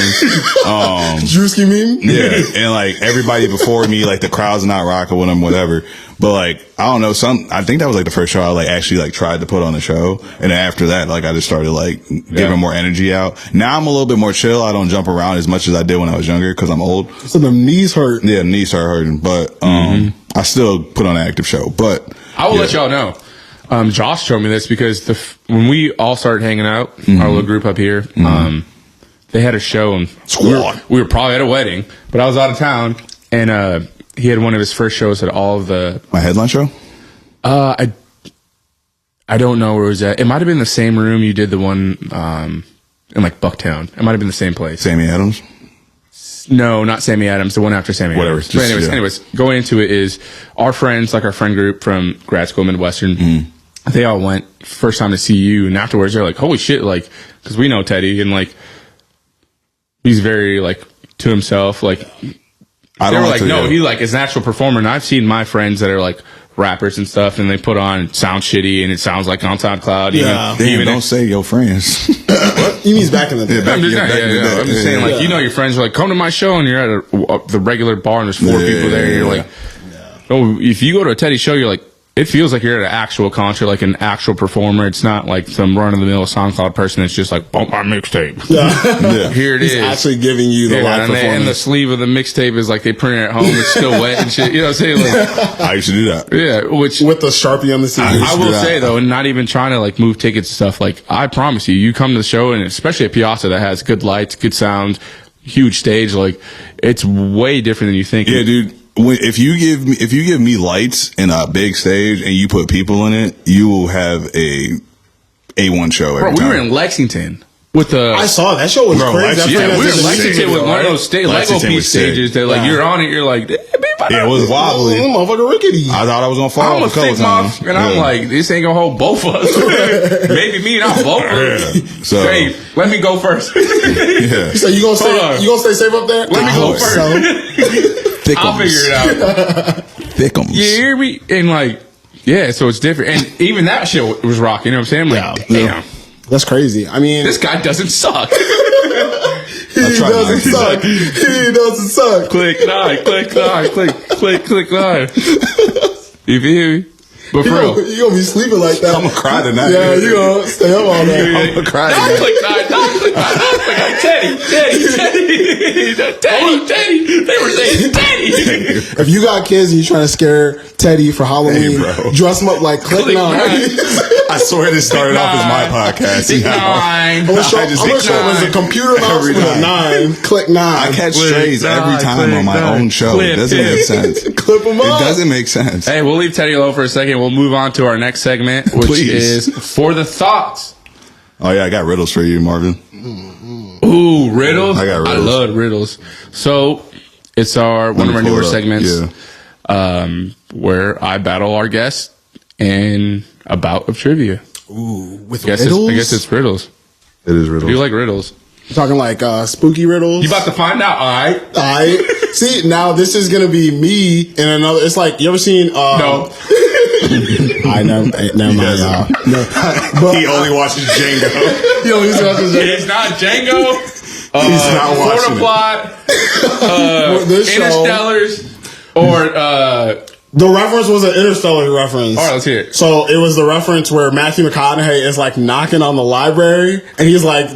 Drewski meme? Yeah, and like everybody before me, like the crowd's not rocking with them, whatever. But like I don't know, I think that was like the first show I like actually like tried to put on the show, and then after that, like I just started like giving more energy out. Now I'm a little bit more chill. I don't jump around as much as I did when I was younger because I'm old. So the knees hurt. Yeah, knees start hurting, but I still put on an active show. But I will let y'all know. Josh showed me this because when we all started hanging out, our little group up here, they had a show and we were probably at a wedding, but I was out of town and he had one of his first shows at all of the. My headline show. I don't know where it was at. It might have been the same room you did the one in like Bucktown. It might have been the same place. Sammy Adams. No, not Sammy Adams. The one after Sammy Whatever, Adams. just- But yeah. anyways, going into it is our friends, like our friend group from grad school, Midwestern. They all went first time to see you, and afterwards they're like, "Holy shit!" Like, because we know Teddy, and like he's very like to himself. Like I they don't were like, to- "No, he like is a natural performer." And I've seen my friends that are like rappers and stuff, and they put on sound shitty, and it sounds like on SoundCloud. Yeah. Damn, don't say your friends. He means back in the day. I'm just, back in the day. I'm just saying, like, you know, your friends are like, come to my show, and you're at the regular bar, and there's 4 people there, and you're like, oh, if you go to a Teddy show, you're like, it feels like you're at an actual concert, like an actual performer. It's not like some run-of-the-mill SoundCloud person that's just like, bump my mixtape. Yeah. Here it He's is. actually giving you the live and the performance. sleeve of the mixtape is like they print it at home. It's still wet and shit. You know what I'm saying? Like, I used to do that. yeah, which With the Sharpie on the CD. I will that. say though, and not even trying to like move tickets and stuff. Like I promise you, you come to the show, and especially at Piazza that has good lights, good sound, huge stage. Like it's way different than you think. Yeah, dude. If you give me lights and a big stage and you put people in it, you will have a A1 show every Bro, we time. were in Lexington with the. I saw that show was Bro, crazy. That's Yeah, what we were in that's the Lexington video, with one of right? those Lego Lexington piece was sick. stages that like Yeah. you're on it, you're like, Yeah, it was wobbly. Oh, motherfucker rickety. I thought I was gonna fall I'm a off a couple thick mom, times. and I'm Yeah. like, this ain't gonna hold both of us. Maybe me, not both of us. Yeah. So Hey, let me go first. yeah, So you gonna Hold on. stay safe up there? Let me I go hope first. so. I'll figure it out. thickums. You hear me? And like, yeah, so it's different. And even that shit was rocking. You know what I'm saying? I'm like, Yeah. damn, That's crazy. I mean, this guy doesn't suck. he tried doesn't not to. suck. He doesn't suck. click 9, click 9, click 9. You feel me? But for real. You gonna be sleeping like that? I'm gonna cry tonight. Yeah, you gonna stay up all night. I'm gonna cry. Don't again. click 9, don't click 9, don't click 9. Teddy. They were saying Teddy. If you got kids and you're trying to scare Teddy for Halloween, Hey, bro. dress him up like Click Click 9. I swear this started off as my podcast. Click you know? 9. I'm gonna show I just him click as a nine. computer mouse Every with a time. 9. Click 9. I catch Click strays every nine, time click on my nine. own show. Clip It doesn't him. make sense. Clip him It up. doesn't make sense. Hey, we'll leave Teddy alone for a second. We'll move on to our next segment, which Please. is For the Thoughts. Oh yeah, I got riddles for you, Marvin. Ooh, riddles. I got riddles. I love riddles. So it's one of our pull newer it up. segments Yeah. where I battle our guests in a bout of trivia. Ooh, with I riddles? guess it's riddles. It is riddles. Do you like riddles? Talking like spooky riddles. You about to find out, all right? I see. Now this is gonna be me in another. It's like you ever seen? No. I never mind. Y'all. No, but he only watches Django. he only watches it. It's not Django. He's not watching Florida it. Plot, This show, Interstellars, or the reference was an Interstellar reference. all right, let's hear it. So it was the reference where Matthew McConaughey is like knocking on the library, and he's like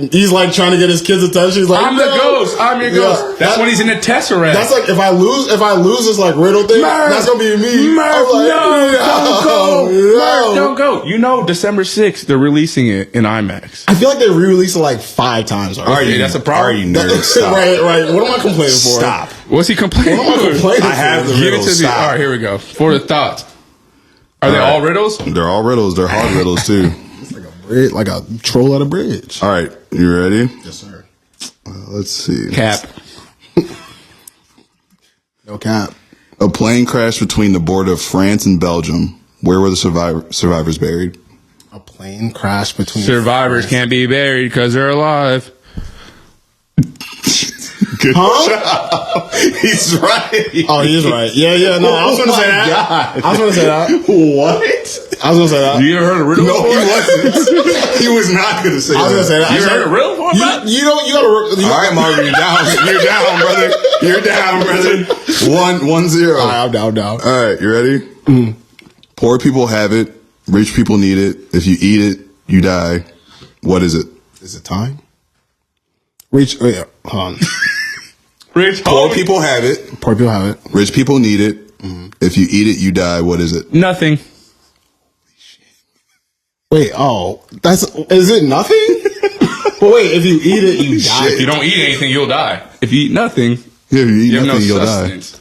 trying to get his kids' attention. He's like, I'm the "No." ghost. I'm your Yeah. ghost. That's when he's in the Tesseract. That's like if I lose this like riddle thing, Murph, that's gonna be me. Murph, I'm like, no, don't go. no. Murph, don't go. You know, December 6th, they're releasing it in IMAX. I feel like they re-released it like 5 times already. Are you? that's a problem. Are you nerd? Stop. right. What am I complaining for? Stop. What's he complaining What am I for? complaining I have for? the Give it riddles. to me. Stop. All right, here we go. For the thoughts. Are they All right. all riddles? They're all riddles. They're hard riddles too. Like a troll at a bridge. All right, you ready? Yes, sir. Let's see. Cap. No cap. A plane crashed between the border of France and Belgium. Where were the survivors buried? A plane crash between Survivors can't be buried because they're alive. Good Huh? He's right. Oh, he is right. Yeah. No, I was gonna say that. I was gonna say that. What? I was gonna say that. You ever heard of riddle No, he wasn't. He was not going to say I was gonna say that. You ever heard of riddle before, bro? You know, you gotta. All right, Marvin, you're down. You're down, brother. You're down, brother. 1-0. All right, I'm down. All right, you ready? Poor people have it. Rich people need it. If you eat it, you die. What is it? Is it time? Reach. Oh, yeah. Hold on. Rich Poor homie. people have it. Poor people have it. Rich people need it. If you eat it, you die. What is it? Nothing. Wait. Oh, is it nothing? But wait, if you eat it, you die. If you don't eat anything, you'll die. If you eat nothing, Yeah, if you eat you have no nothing, you'll die. sustenance.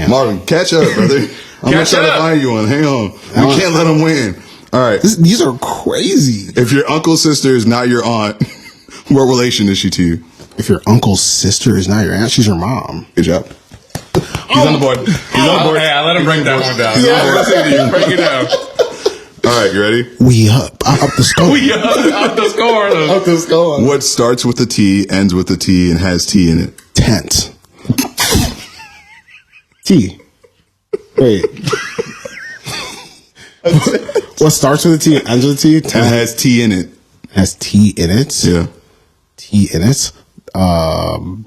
Marvin, catch up, brother. I'm going Catch to try to up. find you one. Hang on. We can't let him win. All right. These are crazy. If your uncle's sister is not your aunt, what relation is she to you? If your uncle's sister is not your aunt, she's your mom. Good job. He's on the board. He's on the board. Hey, I let him break that one down. Yeah. Listen to you. Break it down. All right, you ready? We up the score. We up the score. Up the score. What starts with a T, ends with a T, and has T in it? Tent. T. Wait. What starts with a T and ends with a T? And Tent. has T in it. Has T in it. Yeah. T in it. I'm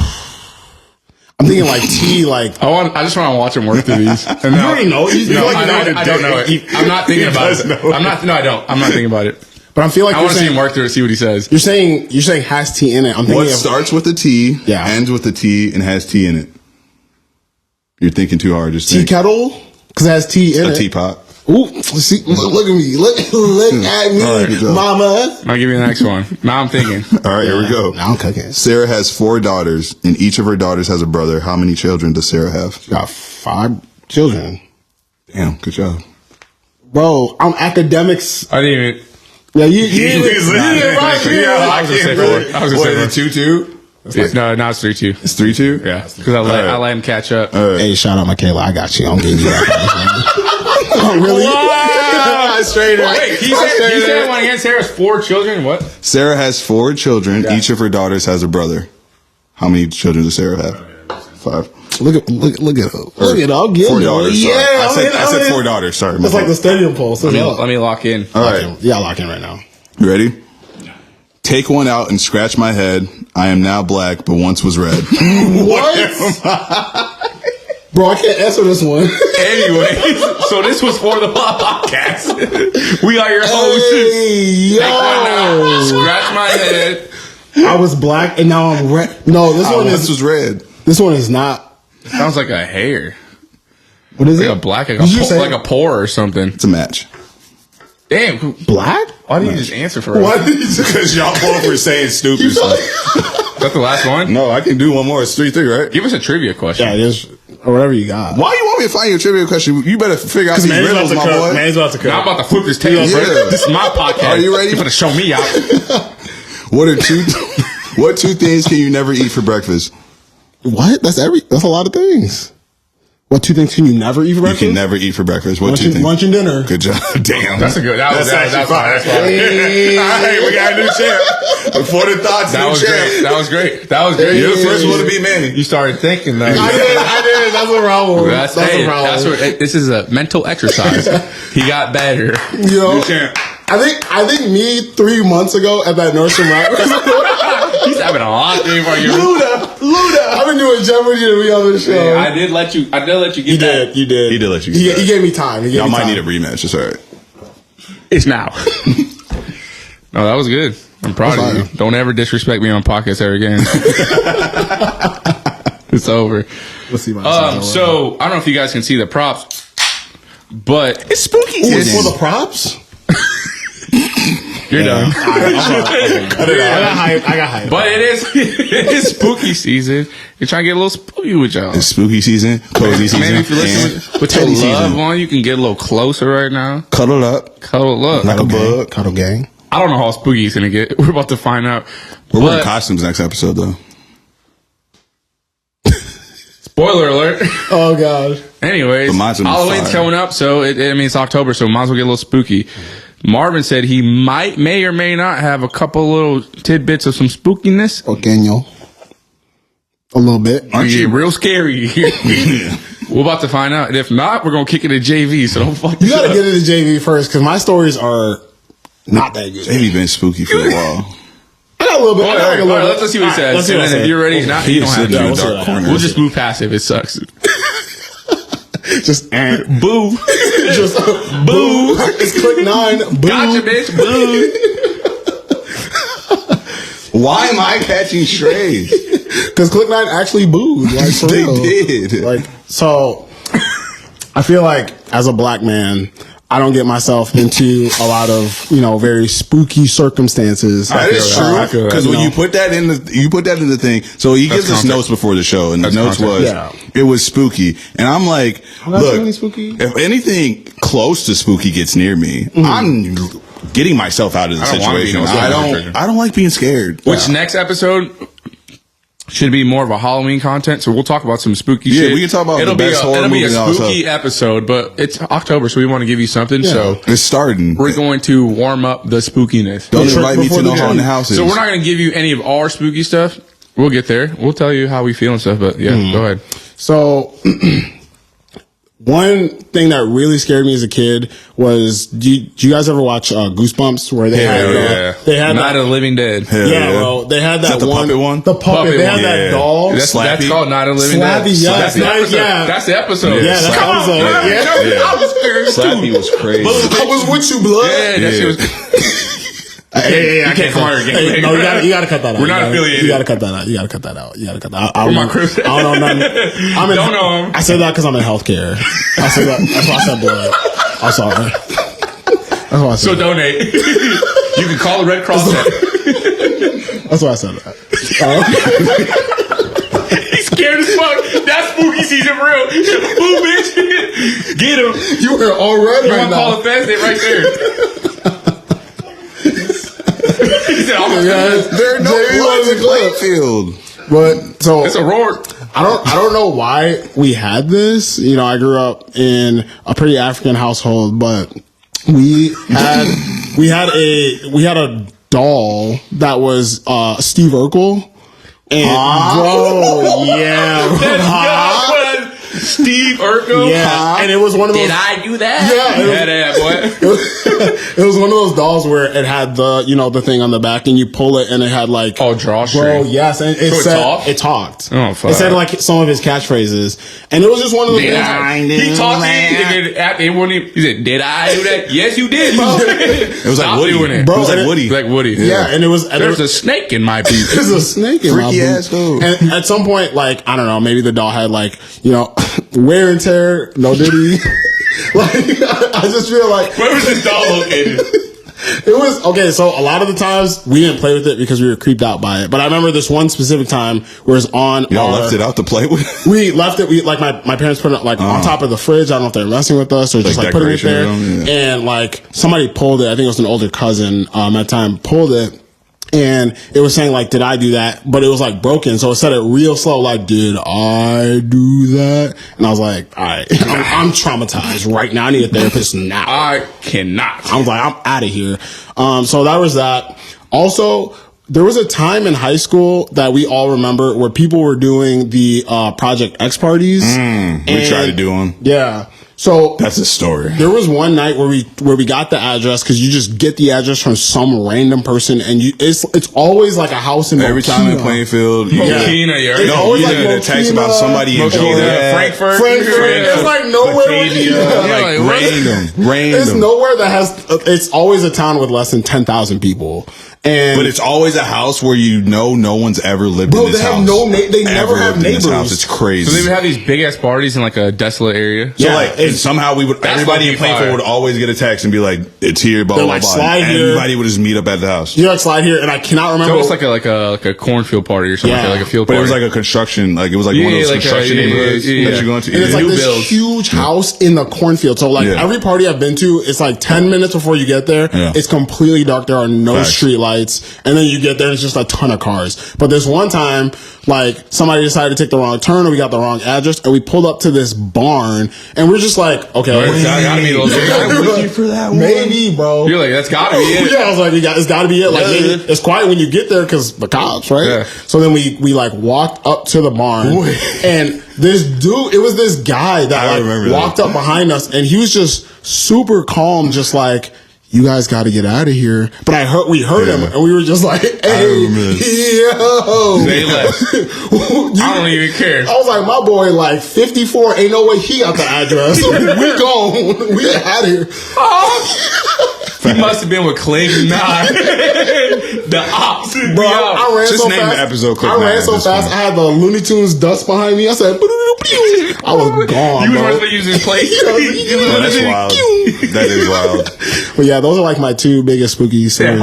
I'm thinking like T, like. I just want to watch him work through these. And You already know. You feel like you know how to I don't do know it. it. I'm not thinking about it. No, I don't. I'm not thinking about it. But I feel like I you're want to see him saying, work through it, see what he says. you're saying has T in it. I'm thinking What of, starts with a T, Yeah. ends with a T, and has T in it? You're thinking too hard. Just tea think. kettle because it has T in A it. teapot. Ooh, see, look at me. Look at me, All right, good job. mama. I'll give you the next one. Now I'm thinking. All right, here we go. Now I'm cooking. Sarah has 4 daughters, and each of her daughters has a brother. How many children does Sarah have? Got 5 children. Damn, good job. Bro, I'm academics. I didn't even. Yeah, you didn't rock it. I was gonna say 4. I was gonna say 4. 2-2? No, now it's 3-2. It's 3-2? Yeah, because I let him catch up. Hey, shout out Michaela. I got you. I'm getting you that. Oh, really? Straight up. Wait, he said one against Sarah's 4 children. What? Sarah has 4 children. Each of her daughters has a brother. How many children does Sarah have? 5. Look at it. I'll get 4 it. daughters. Sorry. Yeah, I said 4 daughters. Sorry. It's like the stadium post. Let me lock in. All right. Yeah, lock in right now. You ready? Take one out and scratch my head. I am now black, but once was red. What? Bro, I can't answer this one. Anyway, so this was for the podcast. We are your hosts. Hey, Take one out, yo. scratch my head. I was black and now I'm red. No, this one Once is. was red. This one is not. Sounds like a hair. What is Like it? a black, Did you say like a pore or something. It's a match. Damn. black? Why didn't you just answer for us? What? Because y'all both were saying stupid stuff. Is that the last one? No, I can do one more. It's 3-3, right? Give us a trivia question. Yeah, it is. Or whatever you got. Why you want me to find you a trivia question? You better figure out these riddles, my boy. Man's about to cook. Now I'm about to flip this table, Yeah. bro. This is my podcast. Are you ready? You're going to show me out. What 2 things can you never eat for breakfast? What? That's a lot of things. What 2 things can you never eat for You breakfast? can never eat for breakfast. What 2 things? Lunch and dinner. Good job. Damn. That's a good. That's fine. Hey. All right, we got a new champ. Before the thoughts, That was great. That was great. You're the first one to be Manny. You started thinking though. I did. That's a problem. That's a problem. That's what. This is a mental exercise. He got better. Yo, New champ. I think me 3 months ago at that Nordstrom Rack. He's having a lot of game Luda. I've been doing Jeopardy to be on the show. I did let you get that. You did. He did let you He get that. gave me time. Y'all might need a rematch. It's all right. It's now. No, that was good. I'm proud That's of you. fine. Don't ever disrespect me on podcasts ever again. It's over. Let's see my So I don't know if you guys can see the props, but it's spooky Ooh, it's season. for the props? You're done. Cut it out. I got hype. But it is spooky season. You're trying to get a little spooky with y'all. It's spooky season, cozy season, Maybe if you're listening and with your teddy loved season. one, you can get a little closer right now. Cuddle up. Cuddle up. Like a bug. Cuddle gang. I don't know how spooky it's gonna get. We're about to find out. We're wearing But- costumes next episode, though. Spoiler alert. Oh gosh. Anyways, But mine's gonna be Halloween's fire. coming up, so it's October, so might as well get a little spooky. Marvin said he may or may not have a couple little tidbits of some spookiness. Pequeño. A little bit. Aren't Yeah, you? real scary. We're about to find out. And if not, we're gonna kick it to JV. So don't fuck You this gotta up. get it to JV first because my stories are not that good. Maybe been spooky for a while. I got a little bit. All right, let's see what he says. Let's see And what then I if say. you're ready, not you don't have sitting in a to. dark corner. We'll just move past it if it sucks. Just Boo. just boo. It's click 9. Boo. Gotcha, bitch. Boo. Why am I catching strays? Because click 9 actually booed. Like for They real. did. Like so. I feel like as a black man, I don't get myself into a lot of very spooky circumstances. That is I true. feel that, Because when you put that in the thing, so he gives us context. notes before the show, and That's the notes context. was it was spooky, and I'm like, not look, feeling spooky. if anything close to spooky gets near me, I'm getting myself out of the I don't wanna be situation. in a situation. I don't like being scared. Which next episode should be more of a Halloween content, so we'll talk about some spooky Yeah, shit. we can talk about it'll the be best a, horror it'll be a movie and all spooky episode, but it's October, so we want to give you something. So It's starting. we're going to warm up the spookiness. Don't Trick invite me before to the no haunted dream. houses. So we're not going to give you any of our spooky stuff. We'll get there. We'll tell you how we feel and stuff. But yeah, go ahead. So One thing that really scared me as a kid was, do you guys ever watch Goosebumps? Where they had Night of the Living Dead. bro. They had that the puppet one? The puppet. They had that doll. That's Slappy? called Night of the Living Dead. Slappy, yeah. That's the episode. Yeah, that's the episode. I was scared Slappy was crazy. I was with you, blood. Yeah, that shit was. Hey, I can't come on here. Hey, no, you gotta cut that out. We're not affiliated. You gotta cut that out. You gotta cut that out. Where my crew? I don't know nothing. Don't know him. I said that because I'm in healthcare. I said that. That's why I said blood. I'm sorry. That's why I said So donate. You can call the Red Cross. That's why I said that. He's scared as fuck. That's spooky season for real. Ooh, bitch. Get him. You were already You right want to now. call a fast day right there. He said, There are no ones in Clayfield. But so it's a roar. I don't know why we had this. You know, I grew up in a pretty African household, but we had a doll that was Steve Urkel. And bro, yeah. Steve Urkel. Yeah. And it was one of those. Did I do that? Yeah. Boy. It was one of those dolls where it had the thing on the back and you pull it and it had like drawstring. Bro, yes, and it So it said talked? it talked. Oh, fuck. It said like some of his catchphrases, and it was just one of those. Did I? He talked he said, "Did I do that?" Yes, you did, bro. It was like Woody. Doing it. Bro, It was like and Woody. Like Woody. Yeah, and it was. And There's a snake in my piece. There's a snake in my Freaky boot. ass dude. And at some point, like I don't know, maybe the doll had like wear and tear. No diddy. Like I just feel like Where was this doll located? it was okay. So a lot of the times we didn't play with it because we were creeped out by it. But I remember this one specific time where it's on. Y'all left it out to play with? We left it. We like my parents put it like on top of the fridge. I don't know if they're messing with us or just like putting it there. Decoration room, yeah. And like somebody pulled it. I think it was an older cousin at the time pulled it. And it was saying like, did I do that? But it was like broken. So it said it real slow, like, did I do that? And I was like, all right, I'm traumatized right now. I need a therapist now. I cannot. I was like, I'm out of here. So that was that. Also, there was a time in high school that we all remember where people were doing the Project X parties. We tried to do them. Yeah. So That's a story. there was one night where we got the address because you just get the address from some random person and it's always like a house in Every time in Mokina. Plainfield, you Yeah. Mokina, you It's no, always you like get a text about Mokina, somebody in Mokina, Frankfurt. It's like nowhere. Batavia. like Like, random. It's nowhere that has. It's always a town with less than 10,000 people, and But it's always a house where no one's ever lived Bro, in this they have house. they never Ever have lived in this neighbors. house. It's crazy. So they would have these big ass parties in like a desolate area. So Yeah, like, it's- somehow everybody in low-key Plainfield fire. would always get a text and be like, "It's here." Blah They're blah like, blah. slide And here. everybody would just meet up at the house. You like slide here, and I cannot remember. So it's like a cornfield party or something, Yeah. like a field But party. it was like a construction, like it was like one of those like construction neighborhoods that you're going to. And it's like New this builds. huge house in the cornfield. So like Yeah. every party I've been to, it's like 10 minutes before you get there. Yeah. It's completely dark. There are no Facts. street lights. And then you get there and it's just a ton of cars. But this one time, like somebody decided to take the wrong turn and we got the wrong address and we pulled up to this barn and we're just like, okay. It's gotta be those big- for that one. Maybe, bro. You're like, that's gotta be it. Yeah, I was like, it's got to be it. Like, Yeah. maybe it's quiet when you get there because the cops, right? Yeah. So then we like walked up to the barn, and this dude, it was this guy that I like remember walked that. up behind us, and he was just super calm, just like, you guys got to get out of here. But we heard him, and we were just like, hey, remember yo. They left. I don't even care. I was like, my boy, like 54, ain't no way he got the address. We gone. We out of here. He must have been with Clayton. Nah. The ops. Bro, I ran Just so name fast. the episode Click I ran Nine so at this fast. point. I had the Looney Tunes dust behind me. I said, I was gone, You bro. was using plate. Oh, that's wild. That is wild. But yeah, those are like my two biggest spooky stories.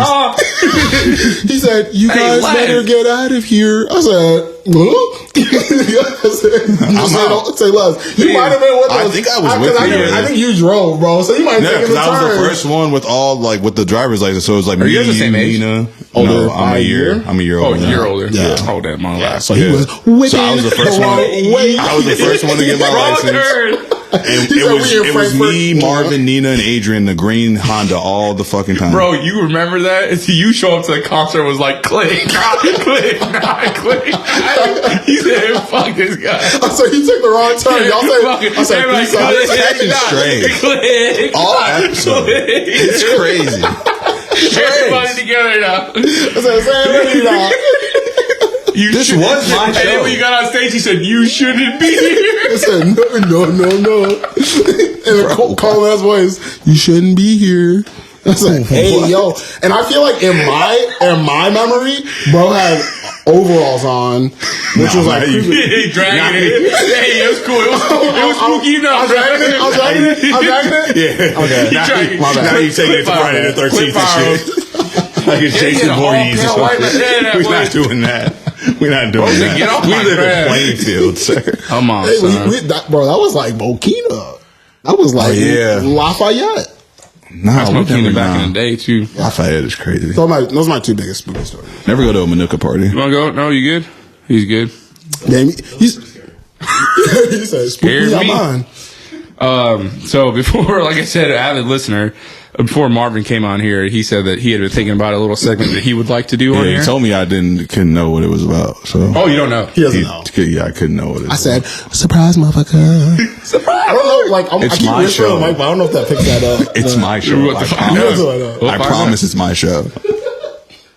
He said, "You guys lad. better get out of here." I said, "Huh?" I said, say less. You might have been with us. I think I was with 'cause you, I think you drove, bro. So you might have Yeah, taken because the I was turn. the first one with with the driver's license. So it was like me, you guys the same age? Nina. Older No, by I'm a a year. year? I'm a year Oh, older. than you're her. older. Yeah. Hold that, my last. So he was whipping So I was the first the one. wrong way. I was the first one to get my Wrong license. turn. And He said we in it was Frankfurt. me, Marvin, Nina, and Adrian, the green Honda, all the fucking time. Bro, you remember that? It's you show up to the concert was like, click, click, not click. He said, fuck this guy. So he took the wrong turn. Y'all say, I said, Everybody peace out. click, Catching not straight. click, All not episode. click. It's crazy. Everybody together now. I said, say it now. This was my And then show. when you got on stage, he said, you shouldn't be here. I said, no. In a cold ass voice, you shouldn't be here. I said, hey, yo. And I feel like in my memory, bro had overalls on, which was like, He dragging it. Hey, it was cool. It was spooky enough. I was dragging it. Yeah. Okay. Now you taking it to Friday the 13th and shit. Like it's Jason Voorhees or something. We're not doing that. We're not doing that. Get off We my live grass. in Plainfield, sir. Come on, Hey, son. bro, that was like Bokina. That was like yeah. Lafayette. Nah, we Smoking never back know. in the day, too. Lafayette is crazy. Those are my two biggest spooky stories. Never go to a Manuka party. You want to go? No, you good? He's good. Damn, he said, spooky Scared out me. mine. So before, like I said, avid listener, before Marvin came on here, he said that he had been thinking about a little segment that he would like to do on Yeah, here. he told me I couldn't know what it was about. So Oh, you don't know? He doesn't know. Yeah, I couldn't know what it was. I said, surprise, motherfucker. Surprise. I don't know, like, I It's keep my whispering show. the mic, but I don't know if that picks that up. It's my show. What the I fuck? promise. We'll I find promise it's my show.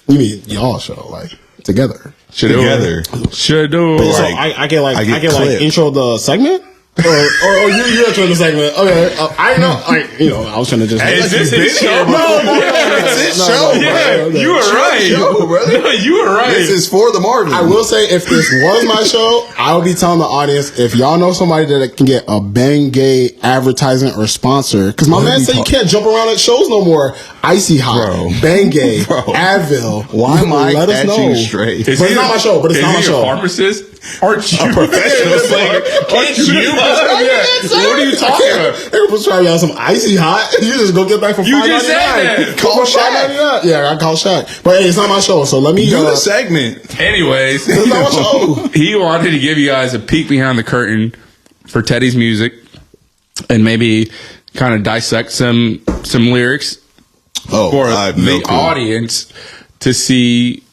You mean y'all show, like, together. Together. Should do. So Like, I can like, I I get can like clipped. intro the segment? Or you intro the segment. Okay. I know, I was trying to just. Is this his show? It's his show, Yeah, bro. you were right. show, brother. No, you were right. This is for the Marvins. I will say, if this was my show, I would be telling the audience, if y'all know somebody that can get a Bang Gay advertisement or sponsor, because my man said you can't jump around at shows no more. Icy Hot, Bro. Bang Gay, Bro. Advil. Why am I Let us catching know. straight? But it's not my show. But it's not my Is he show. a pharmacist? Aren't you a professional singer? Can't you? What are you talking about? They were prescribing y'all some Icy Hot. You just go get back for $5.99. You just said that. Call Shaq. Yeah, I call Shaq. But hey, it's not my show, so let me Do the segment. Anyways, It's not my show. he wanted to give you guys a peek behind the curtain for Teddy's music and maybe kind of dissect some lyrics Oh, for I have the no clue. audience to see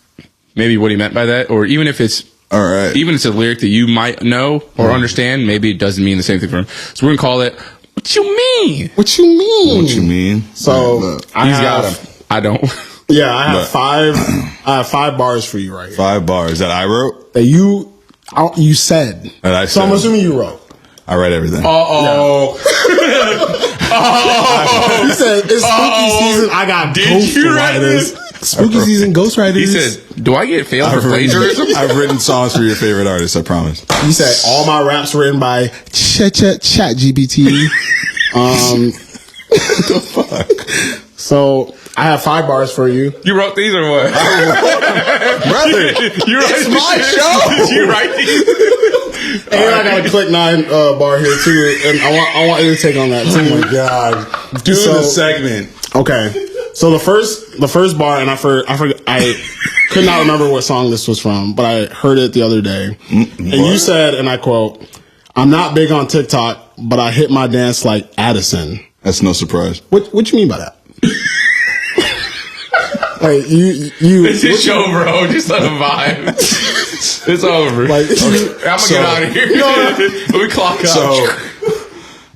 maybe what he meant by that, or even if it's All right. even if it's a lyric that you might know or understand, maybe it doesn't mean the same thing for him. So we're gonna call it "What You Mean." What you mean? What you mean? So Look, I He's have, got him. I don't. Yeah, I have Look. five. I have 5 bars for you right here 5 bars that I wrote. that you said. That I So I'm said. assuming you wrote. I write everything. Oh, You said it's spooky season. I got Did ghost you write writers. this? Spooky season ghost writers. he said, "Do I get failed for I've written, plagiarism?" I've written songs for your favorite artists. I promise. You said all my raps written by Chat GPT. The fuck, So I have 5 bars for you. You wrote these or what? brother? You wrote It's these? my show. Did you write these? And I got a Click 9 bar here too, and I want you to take on that too. Oh my god! Do So- the segment. Okay. So the first bar, and I could not remember what song this was from, but I heard it the other day. And you said, and I quote, "I'm not big on TikTok, but I hit my dance like Addison." That's no surprise. What you mean by that? Like you It's his show, bro. Just let him vibe. It's over. Like, I'm gonna so- get out of here. Let me clock out. So,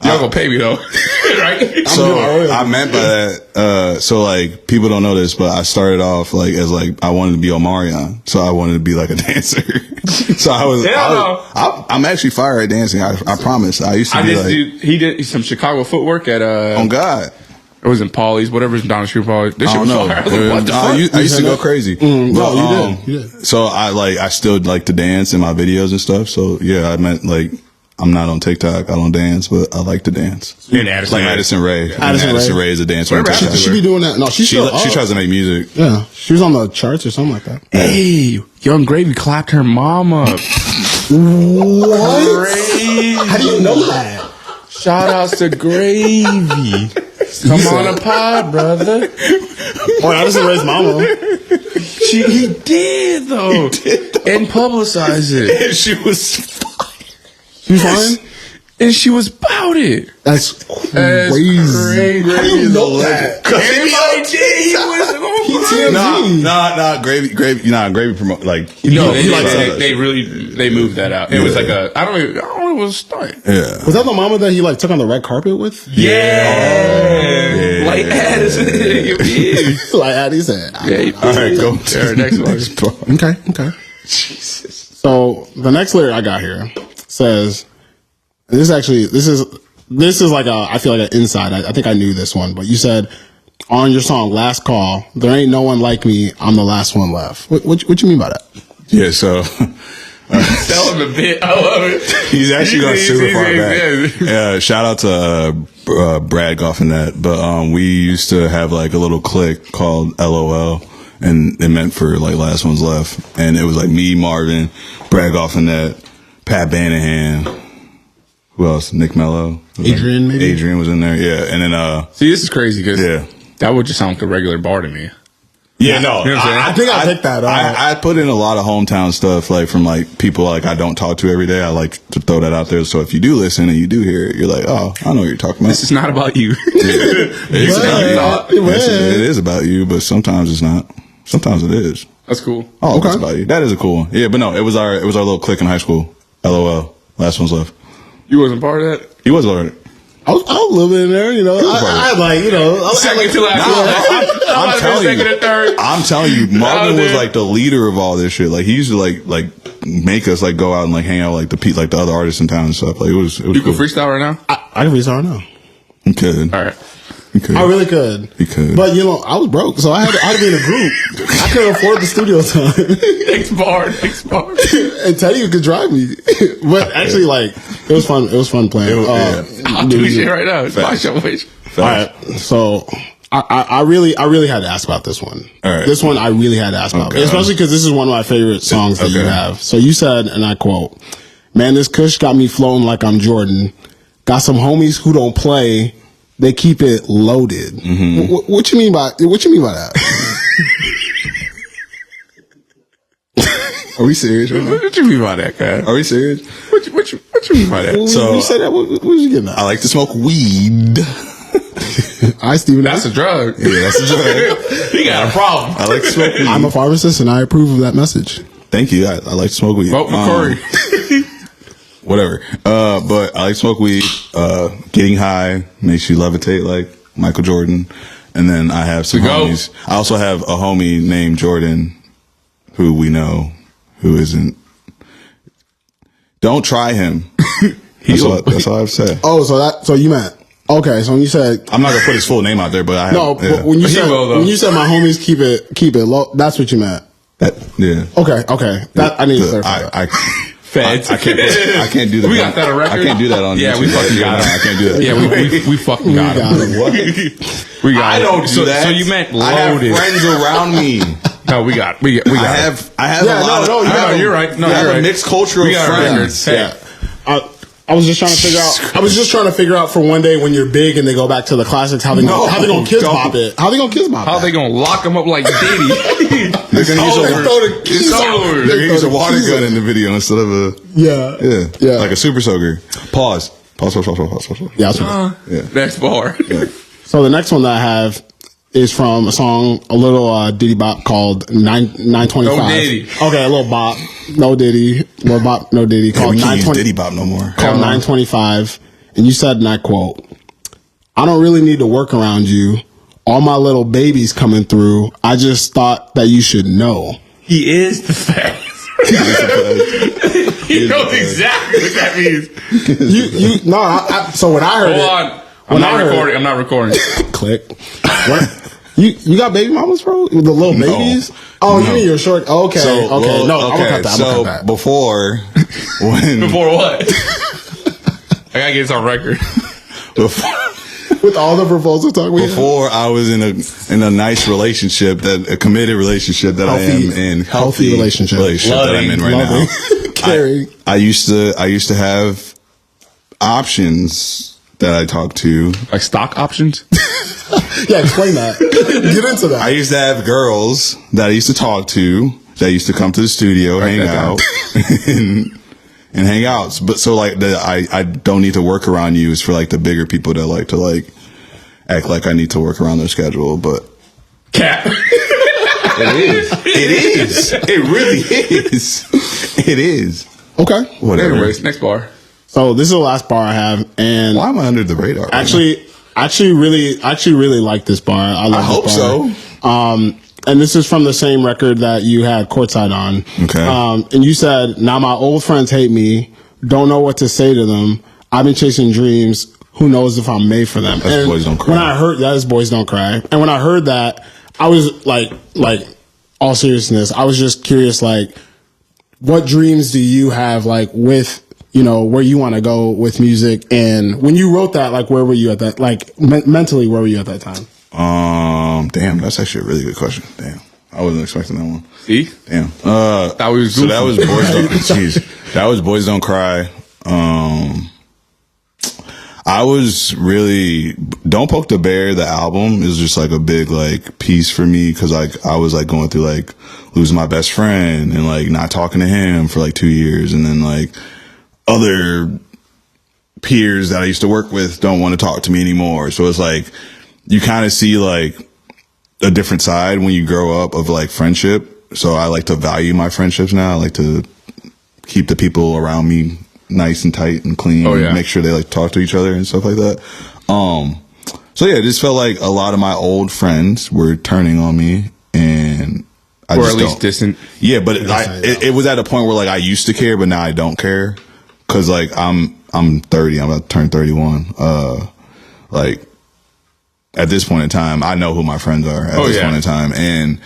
Y'all gonna pay me though, right? so doing I meant by that. So like people don't know this, but I started off like as like I wanted to be Omarion, so I wanted to be like a dancer. So I'm actually fire at dancing. I promise. I used to I be just like, do. He did some Chicago footwork at on God. It was in Paulie's, whatever's in Down the Street Paulie's. This I shit don't was know. fire. I was like, what the fuck? I used to go crazy. No, you did. So I still like to dance in my videos and stuff. So yeah, I meant like I'm not on TikTok. I don't dance, but I like to dance. And Addison Like Rae. Addison Rae. Addison Addison Rae. Rae is a dancer. on Whatever TikTok. happened She be doing that. No, she's She still she up. tries to make music. Yeah, she was on the charts or something like that. Hey, Young Gravy clapped her mom up. What? Gravy. How do you know that? Shout outs to Gravy. Come on a pod, brother. Oh, Addison Rae's mama. He did though, and publicize it. And she was She was fine. And she was about loaded. That's crazy. How do you know that? Gravy promote like No, they moved that out. It was like I don't know, it was a stunt. yeah. Was that the mama that he like took on the red carpet with? Yeah. Like Addison. Like Addie said. All right, go to our next one. Okay. Jesus. So the next lyric I got here says, this is like I feel like an inside. I think I knew this one, but you said on your song "Last Call," there ain't no one like me. I'm the last one left. What you mean by that? Yeah, so Tell him a bit. I love it. he's actually going super far back. Yeah, shout out to Brad Goffinette. But we used to have like a little clique called LOL, and it meant for like last one's left. And it was like me, Marvin, Brad Goffinette, Pat Banahan. Who else? Nick Mello. Adrian, maybe? Adrian was in there. Yeah, and then See, this is crazy because yeah. that would just sound like a regular bar to me. Yeah, no. You know what I'm saying? I think I picked that up. I put in a lot of hometown stuff, like from like people like I don't talk to every day. I like to throw that out there. So if you do listen and you do hear it, you're like, oh, I know what you're talking about. This is not about you. It's about you. It is about you, but sometimes it's not. Sometimes it is. That's cool. Oh, okay. It's about you. That is a cool one. Yeah, but no, it was our little clique in high school. LOL. Last one's left. You wasn't part of that? He was already. I was a little bit in there, you know. I like, you know, Second to last. I'm telling you. I'm telling you, Marvin was like the leader of all this shit. Like he used to like make us like go out and like hang out with like the other artists in town and stuff. Like it was You cool. can freestyle right now? I can freestyle right now. You could. All right. You could. I really could. You could. But, you know, I was broke, so I had to be in a group. I couldn't afford the studio time. Next bar. And Teddy could drive me. But actually, like, it was fun. It was fun playing. I'll do shit right now. It's my show. All right. So I really had to ask about this one. All right. This one I really had to ask about, especially because this is one of my favorite songs that you have. So you said, and I quote, "Man, this Kush got me floating like I'm Jordan. Got some homies who don't play. They keep it loaded." Mm-hmm. What you mean by that? Are we serious right now? What you mean by that, guy? Are we serious? What you mean by that? So you said that. What was you getting at? I like to smoke weed. All right, Steven. That's a drug. Yeah, that's a drug. He got a problem. I like to smoke weed. I'm a pharmacist, and I approve of that message. Thank you. I like to smoke weed. Vote McCouri. Whatever. But I like to smoke weed. Getting high makes you levitate like Michael Jordan. And then I have some homies. I also have a homie named Jordan who we know who isn't. Don't try him. That's all I've said. Oh, so you meant, okay, so when you said, I'm not going to put his full name out there, but I have. no, but when you said my homies keep it low, that's what you meant. Yeah. Okay. That I need to clarify that. Feds. I can't do that. We got that on record. I can't do that on. Yeah, YouTube. we fucking got it. I can't do that. Yeah, we fucking got it. What? We got I it. don't do that. So you meant I have loaded. friends around me. No, we got it. I have Yeah, a lot no, of. You're right. No, I have you're a right. mixed culture of We got friends. records. Yeah. I was just trying to figure out. I was just trying to figure out for one day when you're big and they go back to the classics. How they gonna kiss pop it? How they gonna kiss pop? How they gonna lock him up like Diddy? They're gonna throw the keys out. They're gonna use a water gun in the video instead of a Yeah. like a super soaker. Pause. Yeah. That's Next bar. So the next one that I have is from a song, a little Diddy bop called 925. No Diddy. Okay, a little bop. No Diddy. Little bop, no Diddy. We Called can't use 920. Diddy Bop no more. Called 925. And you said, and I quote, "I don't really need to work around you. All my little babies coming through. I just thought that you should know." He is the fast. He knows exactly what that means. So when I heard Hold it, on. I'm not recording. click. You got baby mamas, bro? The little babies? Oh, you mean you're short? Okay. So, okay. No, I'm okay. gonna cut that. I'm gonna cut that. Before, when Before what? I gotta get this on record. With all the proposal talk we had. before I was in a nice relationship, a committed relationship that I am in, healthy relationship that I'm in right now. Caring. I used to have options that I talked to. Like stock options? Yeah, explain that. Get into that. I used to have girls that I used to talk to that used to come to the studio, hang out, and and hang out. But so like I don't need to work around you is for like the bigger people that like to like act like I need to work around their schedule. But Cap. it is. It really is. It is. Okay. Whatever. Anyways, next bar. So this is the last bar I have, and Why am I under the radar? actually really like this bar. I love I hope this bar. so. And this is from the same record that you had courtside on. Okay. And you said, "Now my old friends hate me. Don't know what to say to them. I've been chasing dreams. Who knows if I'm made for them?" That's and Boys Don't Cry. When I heard that is Boys Don't Cry, and when I heard that, I was like all seriousness, I was just curious, like, what dreams do you have, like, with, you know, where you want to go with music? And when you wrote that, like, where were you at that, like, mentally, where were you at that time? Damn, that's actually a really good question. Damn, I wasn't expecting that one. See? Damn. That was So that was Boys Don't. Jeez, that was Boys Don't Cry. I was really Don't Poke the Bear. The album is just like a big like piece for me because like I was like going through like losing my best friend and like not talking to him for like 2 years, and then like other peers that I used to work with don't want to talk to me anymore. So it's like you kind of see like a different side when you grow up of like friendship. So I like to value my friendships now. I like to keep the people around me nice and tight and clean. Oh, yeah. Make sure they like talk to each other and stuff like that. So yeah, it just felt like a lot of my old friends were turning on me, and I Or just at least don't. distant. Yeah, but it was at a point where like I used to care, but now I don't care because like I'm 30. I'm about to turn 31. Like at this point in time, I know who my friends are at this point in time, and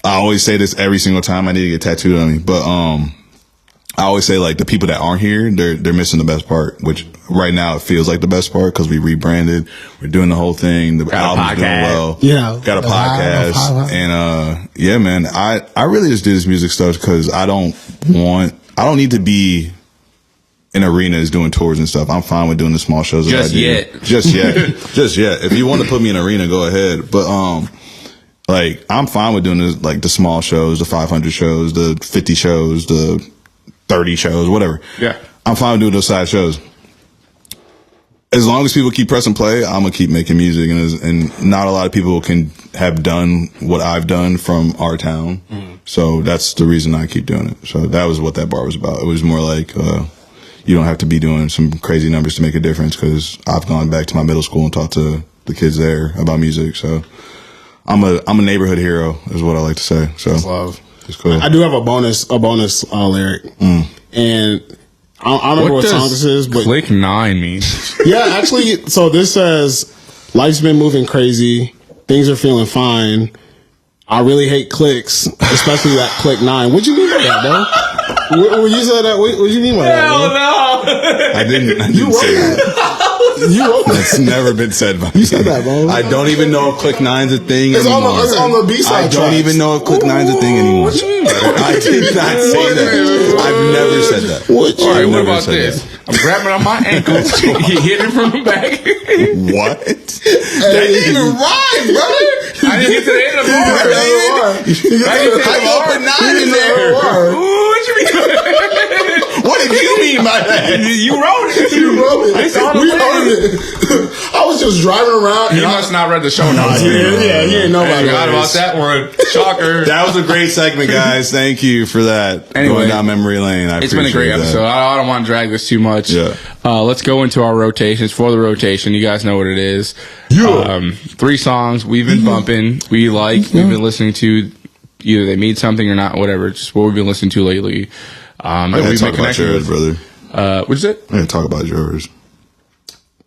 I always say this every single time I need to get tattooed on me. But I always say like the people that aren't here, they're missing the best part. Which right now it feels like the best part because we rebranded, we're doing the whole thing. The album's doing well. Yeah, got a podcast, and yeah, man, I really just do this music stuff because I don't need to be in arenas doing tours and stuff. I'm fine with doing the small shows. Just that I do. yet. Just yet. If you want to put me in an arena, go ahead. But like I'm fine with doing this, like the small shows, the 500 shows, the 50 shows, the 30 shows, whatever. Yeah. I'm fine with doing those side shows. As long as people keep pressing play, I'm gonna keep making music, and not a lot of people can have done what I've done from our town. So that's the reason I keep doing it. So that was what that bar was about. It was more like you don't have to be doing some crazy numbers to make a difference, because I've gone back to my middle school and talked to the kids there about music. So I'm a neighborhood hero, is what I like to say. So Love. it's cool. I do have a bonus lyric, and I don't remember what song this is, but Click 9 mean? yeah, actually, so this says, "Life's been moving crazy, things are feeling fine. I really hate clicks, especially that click 9." What'd you mean by that, bro? When you said that, what you mean by that? Bro? no! I didn't say that. You wrote that. That's never been said by me. You said that, bro. I don't even know if Click 9's a thing It's anymore. on the B-side I don't tracks. even know if Click 9's a thing anymore. What you mean by that? I did not say that. I've never said that. All right, what never about said this? I'm grabbing on my ankles. He hit it from the back. What? That didn't even rhyme, brother. I didn't get to the end of the bar. I didn't get to the bar. Put 9 in there. Ooh, what you mean? What did you mean by that? You wrote it. You wrote it. I saw the We plan. wrote it. I was just driving around. He must not read the show notes. Yeah, he didn't know I about forgot it. about that one. Shocker. That was a great segment, guys. Thank you for that. Anyway, Going down memory lane. It's been a great episode. I don't want to drag this too much. Yeah. Let's go into our rotations. For the rotation, you guys know what it is. Yeah. 3 songs we've been bumping. We've been listening to. Either they mean something or not, whatever. Just what we've been listening to lately. I gotta talk about yours, brother. What's it? I gotta talk about yours.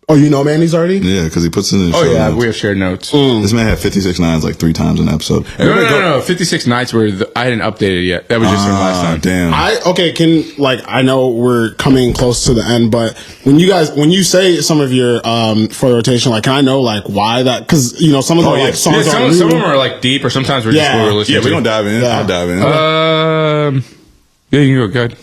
Oh, you know Manny's already? Yeah, because he puts it in the Oh show yeah, notes. we have shared notes. This man had 56 nines like 3 times in an episode. No. 56 nights where I hadn't updated yet. That was just from last time. Damn. I know we're coming close to the end, but when you say some of your for the rotation, like, can I know like why that? Because you know some of the like songs some are of them are like deep, or sometimes we're just what we're listening Yeah, to. we're gonna dive in. Yeah. I'll dive in. Yeah, you can go. Good.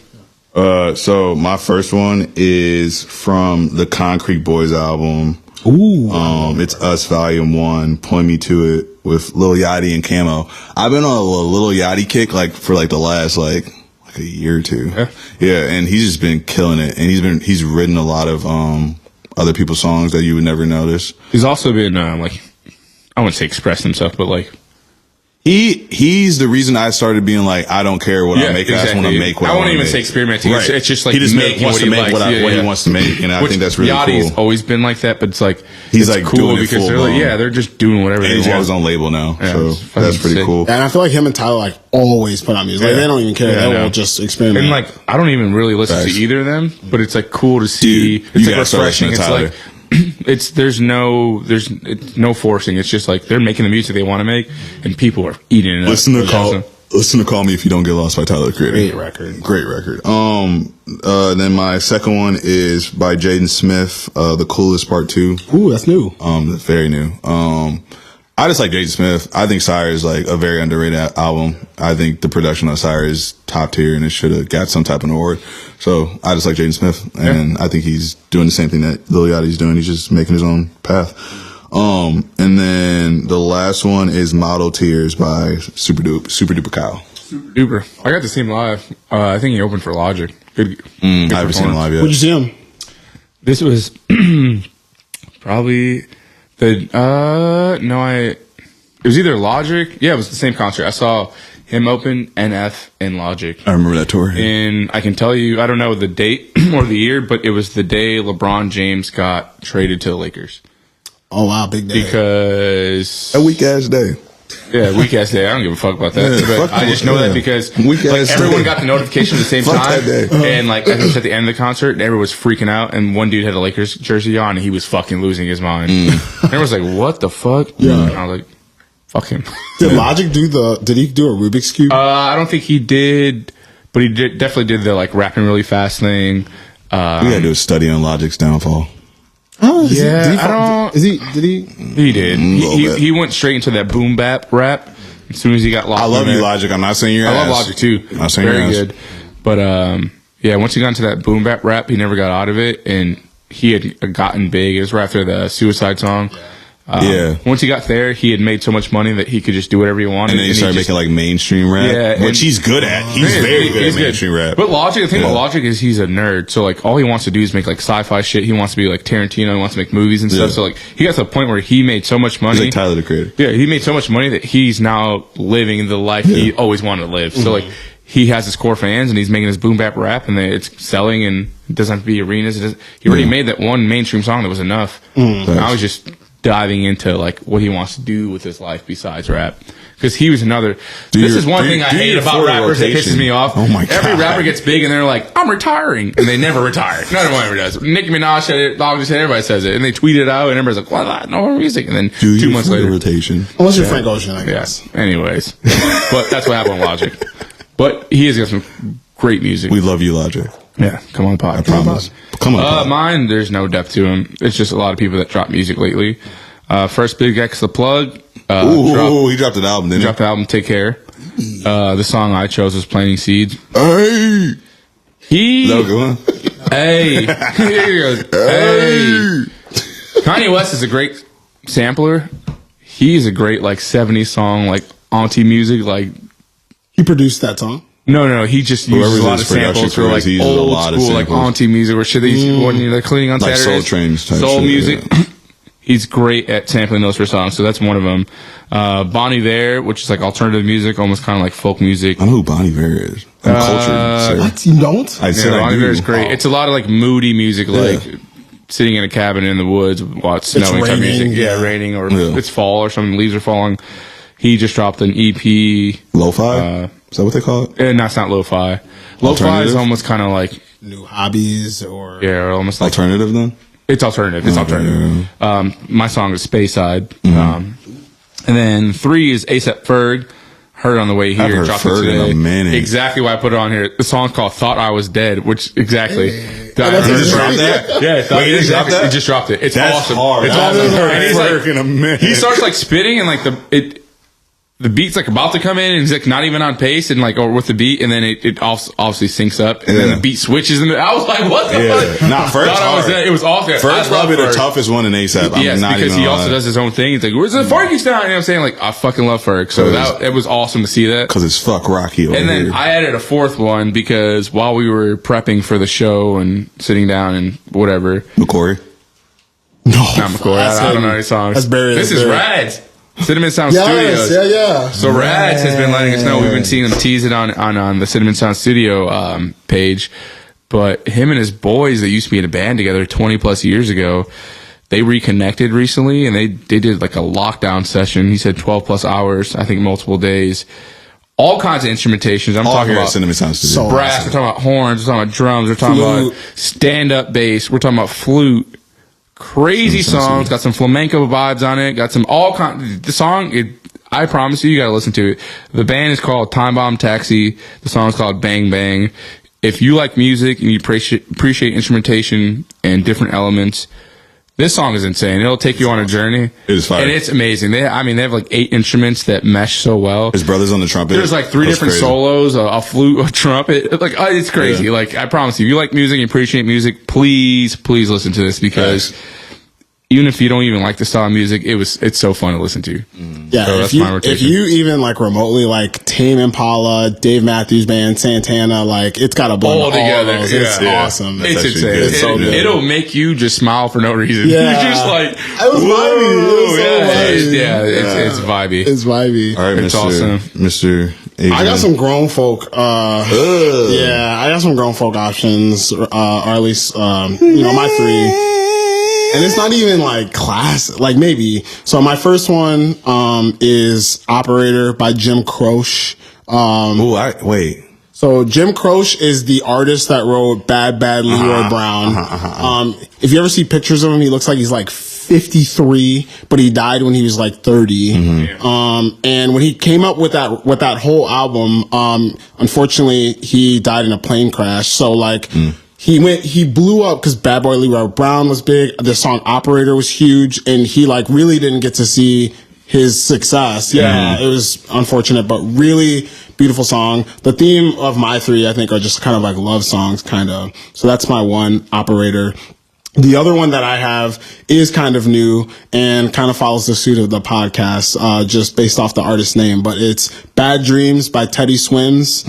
So my first one is from the Concrete Boys album. Ooh. It's Us Volume 1, Point Me to It, with Lil Yachty and Camo. I've been on a Lil Yachty kick like for like the last like like a year or two. Yeah, and he's just been killing it. And he's written a lot of other people's songs that you would never notice. He's also been like, I wouldn't say express himself, but like he's the reason I started being like, I don't care what I make. I just want to make what I won't wanna even make. say experimenting. Right. It's just like he just making wants what to he make likes. what he wants to make, and I think that's really Yachty's cool. always been like that, but it's like He's it's like cool doing it because full they're like, blown. they're just doing whatever And they he's got want. his own label now, Yeah, so it's fucking that's pretty sick. cool. And I feel like him and Tyler like always put out music. Like, Yeah. they don't even care. Yeah, I They know. will just experiment. And like, I don't even really listen Facts. to either of them, but it's like cool to see. Dude, it's you like gotta start refreshing. listening It's to like there's no forcing. It's just like they're making the music they want to make, and people are eating it. Listen up. to Call Me If You Don't Get Lost by Tyler the Creator. Great record. Then my second one is by Jaden Smith, The Coolest Part 2. Ooh, that's new. Very new. I just like Jaden Smith. I think Sire is like a very underrated album. I think the production on Sire is top tier, and it should have got some type of award. So I just like Jaden Smith, and I think he's doing the same thing that Lil Yachty's doing. He's just making his own path. And then the last one is Model Tears by Super Duper Kyle. Uber. I got to see him live. I think he opened for Logic. Good I haven't seen him live yet. Where'd you see him? This was probably it was either Logic. Yeah, it was the same concert. I saw him open, NF, and Logic. I remember that tour. And I can tell you, I don't know the date or the year, but it was the day LeBron James got traded to the Lakers. Oh wow, big day. Because A weak ass day. yeah, weak ass day. I don't give a fuck about that. Yeah, but fuck I just know that because Weak like, ass everyone day. got the notification at the same Fuck time. that day. And like I think it was at the end of the concert, and everyone was freaking out, and one dude had a Lakers jersey on, and he was fucking losing his mind. And everyone was like, "What the fuck?" Yeah. And I was like, "Fuck him." Did Logic did he do a Rubik's Cube? I don't think he did, but he definitely did the like rapping really fast thing. We gotta do a study on Logic's downfall. Oh, yeah, I don't- Did he? He did. little bit. He went straight into that boom bap rap as soon as he got locked. I love in you, there. Logic. I'm not saying you're I love ass. Logic too. I'm not saying Very you're ass. good. But yeah, once he got into that boom bap rap, he never got out of it, and he had gotten big. It was right after the Suicide song. Yeah. Once he got there, he had made so much money that he could just do whatever he wanted. And then he started making like mainstream rap, Yeah, which and- he's good at. He's very good at mainstream rap. But Logic, the thing Yeah. about Logic is he's a nerd. So like all he wants to do is make like sci-fi shit. He wants to be like Tarantino. He wants to make movies and stuff. Yeah. So like he got to a point where he made so much money. He's like Tyler the Creator. Yeah, he made so much money that he's now living the life he always wanted to live. So like he has his core fans and he's making his boom bap rap and it's selling and it doesn't have to be arenas. He already made that one mainstream song that was enough. Now he's just diving into like what he wants to do with his life besides rap. Because he was another. This is one thing I hate about rappers that pisses me off. Oh my Every God. rapper gets big and they're like, I'm retiring. And they never retire. None of them ever does. Nicki Minaj said it. Logic said it. Everybody says it. And they tweet it out and everybody's like, well, no more music. And then Do 2 you months for later. rotation? Unless you're Frank Ocean, I guess. Yes. Anyways. But that's what happened with Logic. But he has got some great music. We love you, Logic. Yeah. Come on, pod. I promise. Come on. Pod. Mine, there's no depth to him. It's just a lot of people that drop music lately. First Big X The Plug. Ooh, he dropped an album, didn't Dropped the album Take Care. The song I chose was Planting Seeds. he? Hey! He. Is that a good one? Hey. Here he goes. Hey. Kanye West is a great sampler. He's a great like 70s song, like auntie music. Like He produced that song. no. He just uses Whoever's a lot his of samples production for crew like is, he uses a old lot of school like samples. auntie music or shit they used to when you're cleaning on Like Saturdays. Soul Trains type Soul shit, music. yeah. He's great at sampling those for songs, so that's one of them. Bonnie Vare, which is like alternative music, almost kind of like folk music. I know who Bonnie Vare is. I'm cultured, sir. What? You don't? I said Yeah, I Bonnie do. Vare is great. It's a lot of like moody music, like sitting in a cabin in the woods while it's snowing. Type raining, music. yeah. Yeah, raining or Yeah. it's fall or something. Leaves are falling. He just dropped an EP. Lo-fi? Is that what they call it? And that's not lo-fi. Lo-fi is Alternative? almost kind of like New hobbies or or almost like Alternative then? it's alternative. It's alternative. My song is Speyside. Mm-hmm. And then 3 is A$AP Ferg. Heard on the way here. I've heard dropped it Ferg in today. a minute. Exactly why I put it on here. The song's called Thought I Was Dead, which exactly. that's what just dropped that? Yeah, Wait, he just dropped that? He just dropped it. It's That's awesome. hard. It's I awesome. haven't heard And he's Ferg like, in a minute. he starts like spitting and like the beat's like about to come in and he's like not even on pace and like or with the beat and then it obviously syncs up and then the beat switches and I was like, what the fuck? Nah, Ferg's hard. It was awesome. Ferg's probably the toughest one in ASAP. Yes, because he also does his own thing. He's like, where's the Fergie style? You know what I'm saying? Like, I fucking love Ferg. So it was awesome to see that. Because it's fuck Rocky over And then here. I added a fourth one because while we were prepping for the show and sitting down and whatever. McCouri? No, Not McCoy. I don't know any songs. That's Barry. This is Rads. Cinnamon Sound Studios. Yeah. So Rads has been letting us know. We've been seeing him tease it on the Cinnamon Sound Studio page. But him and his boys that used to be in a band together 20 plus years ago, they reconnected recently and they did like a lockdown session. He said 12 plus hours, I think multiple days. All kinds of instrumentations. I'm talking about Cinnamon Sound Studio. brass. We're talking about horns. We're talking about drums. We're talking about stand-up bass. We're talking about flute. Crazy songs. Got some flamenco vibes on it. Got some the song. I promise you gotta listen to it. The band is called Time Bomb Taxi. The song is called Bang Bang. If you like music and you appreciate instrumentation and different elements, this song is insane. It'll take you on a journey. It is fire. And it's amazing. They have like 8 instruments that mesh so well. His brother's on the trumpet. There's like 3 different solos, a flute, a trumpet. Like, it's crazy. Yeah. Like, I promise you, if you like music and appreciate music, please listen to this because even if you don't even like the style of music, it's so fun to listen to. Yeah, So that's my rotation. if you even like remotely like Tame Impala, Dave Matthews Band, Santana, like it's got a blend all of together. all those. Yeah. It's awesome. It's actually insane. good. It's so good. It'll make you just smile for no reason. Yeah. You're just like, It was vibey. It was so vibey. It's vibey. It's vibey. All right, It's Mr. awesome. Mr. Adrian. I got some grown folk. I got some grown folk options, or at least my 3. And it's not even like class, like maybe. So my first one is Operator by Jim Croce. Wait. So Jim Croce is the artist that wrote Bad Bad Leroy Brown. If you ever see pictures of him, he looks like he's like 53, but he died when he was like 30. And when he came up with that whole album, unfortunately he died in a plane crash. So like he blew up because Bad Boy Leroy Brown was big. The song Operator was huge, and he like really didn't get to see his success. Yeah, it was unfortunate, but really beautiful song. The theme of my 3, I think, are just kind of like love songs, kind of. So that's my one, Operator. The other one that I have is kind of new and kind of follows the suit of the podcast, just based off the artist's name, but it's Bad Dreams by Teddy Swims.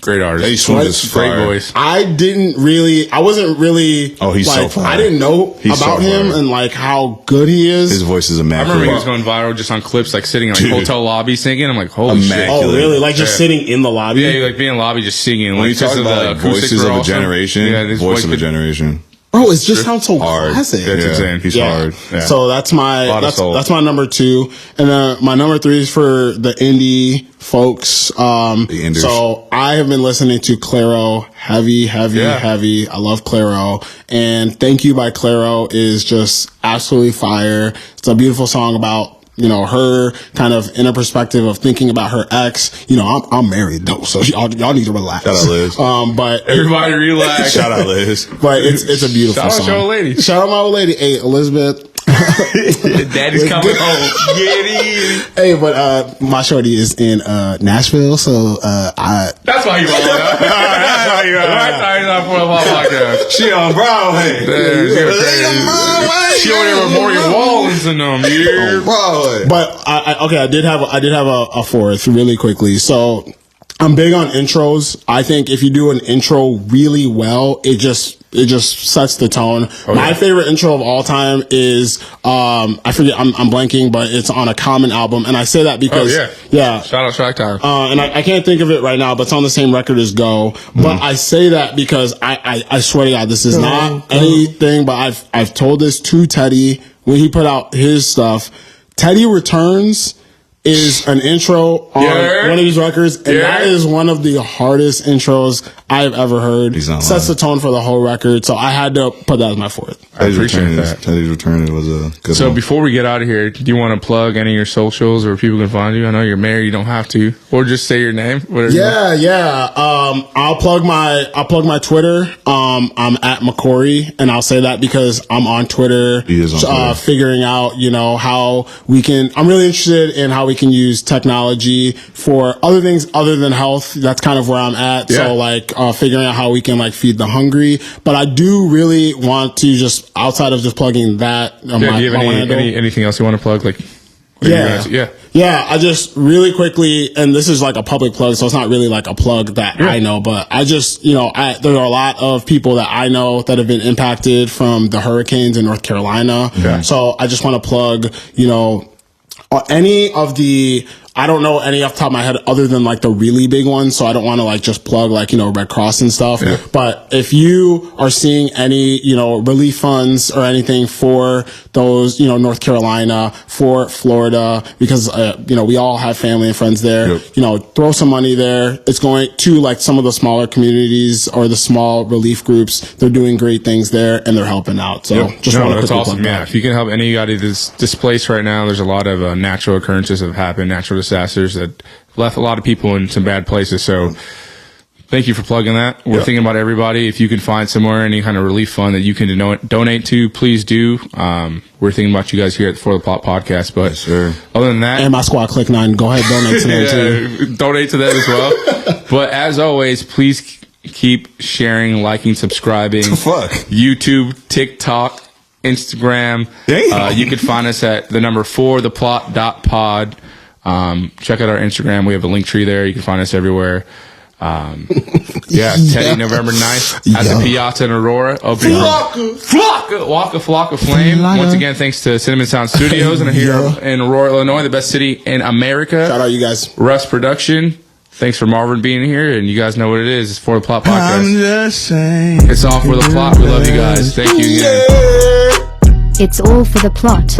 Great artist. Teddy Swims is Great fire. voice. I wasn't really. Oh, he's so like, fire. I didn't know He's about so him fire. and like how good he is. His voice is I remember immaculate. he was going viral just on clips, like sitting in like Dude. hotel lobby singing. I'm like, holy shit. Immaculate. Oh, really? Like just sitting in the lobby? Yeah, you like being in lobby just singing. When you talk about like, voices of a generation, his voice of a could- generation. Bro, it just sounds so Hard. classic. That's Yeah. insane. He's Yeah. hard. Yeah. So that's my Lot of soul. that's my number 2, and my number 3 is for the indie folks. inders. So I have been listening to Clairo heavy. Yeah. I love Clairo, and Thank You by Clairo is just absolutely fire. It's a beautiful song about her kind of inner perspective of thinking about her ex. I'm married though, so y'all need to relax. Shout out, Liz. But Everybody relax. Shout out, Liz. but it's a beautiful Shout out song. your old lady. Shout out my old lady. Hey, Elizabeth. Daddy's coming home. Get in. Hey, but my shorty is in Nashville, so That's why you want that. That's why you want that. That's not for the podcast. She on Broadway. She over there with Morgan Wallens and them. Yeah. Broadway. But I did have a fourth really quickly. So I'm big on intros. I think if you do an intro really well, it just sets the tone. My favorite intro of all time is I forget, I'm blanking, but it's on a Common album, and I say that because Shout out Track Time. and I can't think of it right now, but it's on the same record as Go. But I say that because I swear to God, this is not anything, but I've told this to Teddy when he put out his stuff. Teddy Returns is an intro on one of these records, and that is one of the hardest intros I've ever heard. He's not Sets lying. the tone for the whole record. So I had to put that as my fourth. I appreciate that. Teddy's Return was a good So one. before we get out of here, do you want to plug any of your socials or people can find you? I know you're married, you don't have to, or just say your name. Whatever. Yeah. I'll plug my Twitter. I'm at McCouri, and I'll say that because I'm on Twitter. He is on Twitter. Figuring out, how we can. I'm really interested in how we can use technology for other things other than health. That's kind of where I'm at. Yeah. So figuring out how we can feed the hungry. But I do really want to just outside of just plugging that. Do you have anything else you want to plug? Yeah, I just really quickly, and this is a public plug, so it's not really a plug that I know, but I just, there are a lot of people that I know that have been impacted from the hurricanes in North Carolina. Yeah. So I just want to plug, any of the, I don't know any off the top of my head other than the really big ones. So I don't want to just plug Red Cross and stuff. Yeah. But if you are seeing any, relief funds or anything for those, North Carolina, for Florida, because, we all have family and friends there, Yep. Throw some money there. It's going to some of the smaller communities or the small relief groups. They're doing great things there and they're helping out. So want to that's awesome. Yeah. If you can help anybody that's displaced right now, there's a lot of natural occurrences that have happened, natural disasters that left a lot of people in some bad places. So thank you for plugging that. We're thinking about everybody. If you can find somewhere any kind of relief fund that you can donate to, please do. We're thinking about you guys here at the For the Plot podcast. But other than that, and my squad Click 9, go ahead, donate to them too. Donate to them as well. But as always, please keep sharing, liking, subscribing. Fuck. YouTube, TikTok, Instagram. Damn. You can find us at the number 4theplot.pod. Check out our Instagram. We have a link tree there. You can find us everywhere. Teddy, November 9th at the Piazza in Aurora. Flocka Flame. Once again, thanks to Cinnamon Sound Studios and here in Aurora, Illinois, the best city in America. Shout out you guys. Russ Production. Thanks for Marvin being here, and you guys know what it is. It's For the Plot Podcast. I'm just saying. It's all for the plot. We love you guys. Thank you again. It's all for the plot.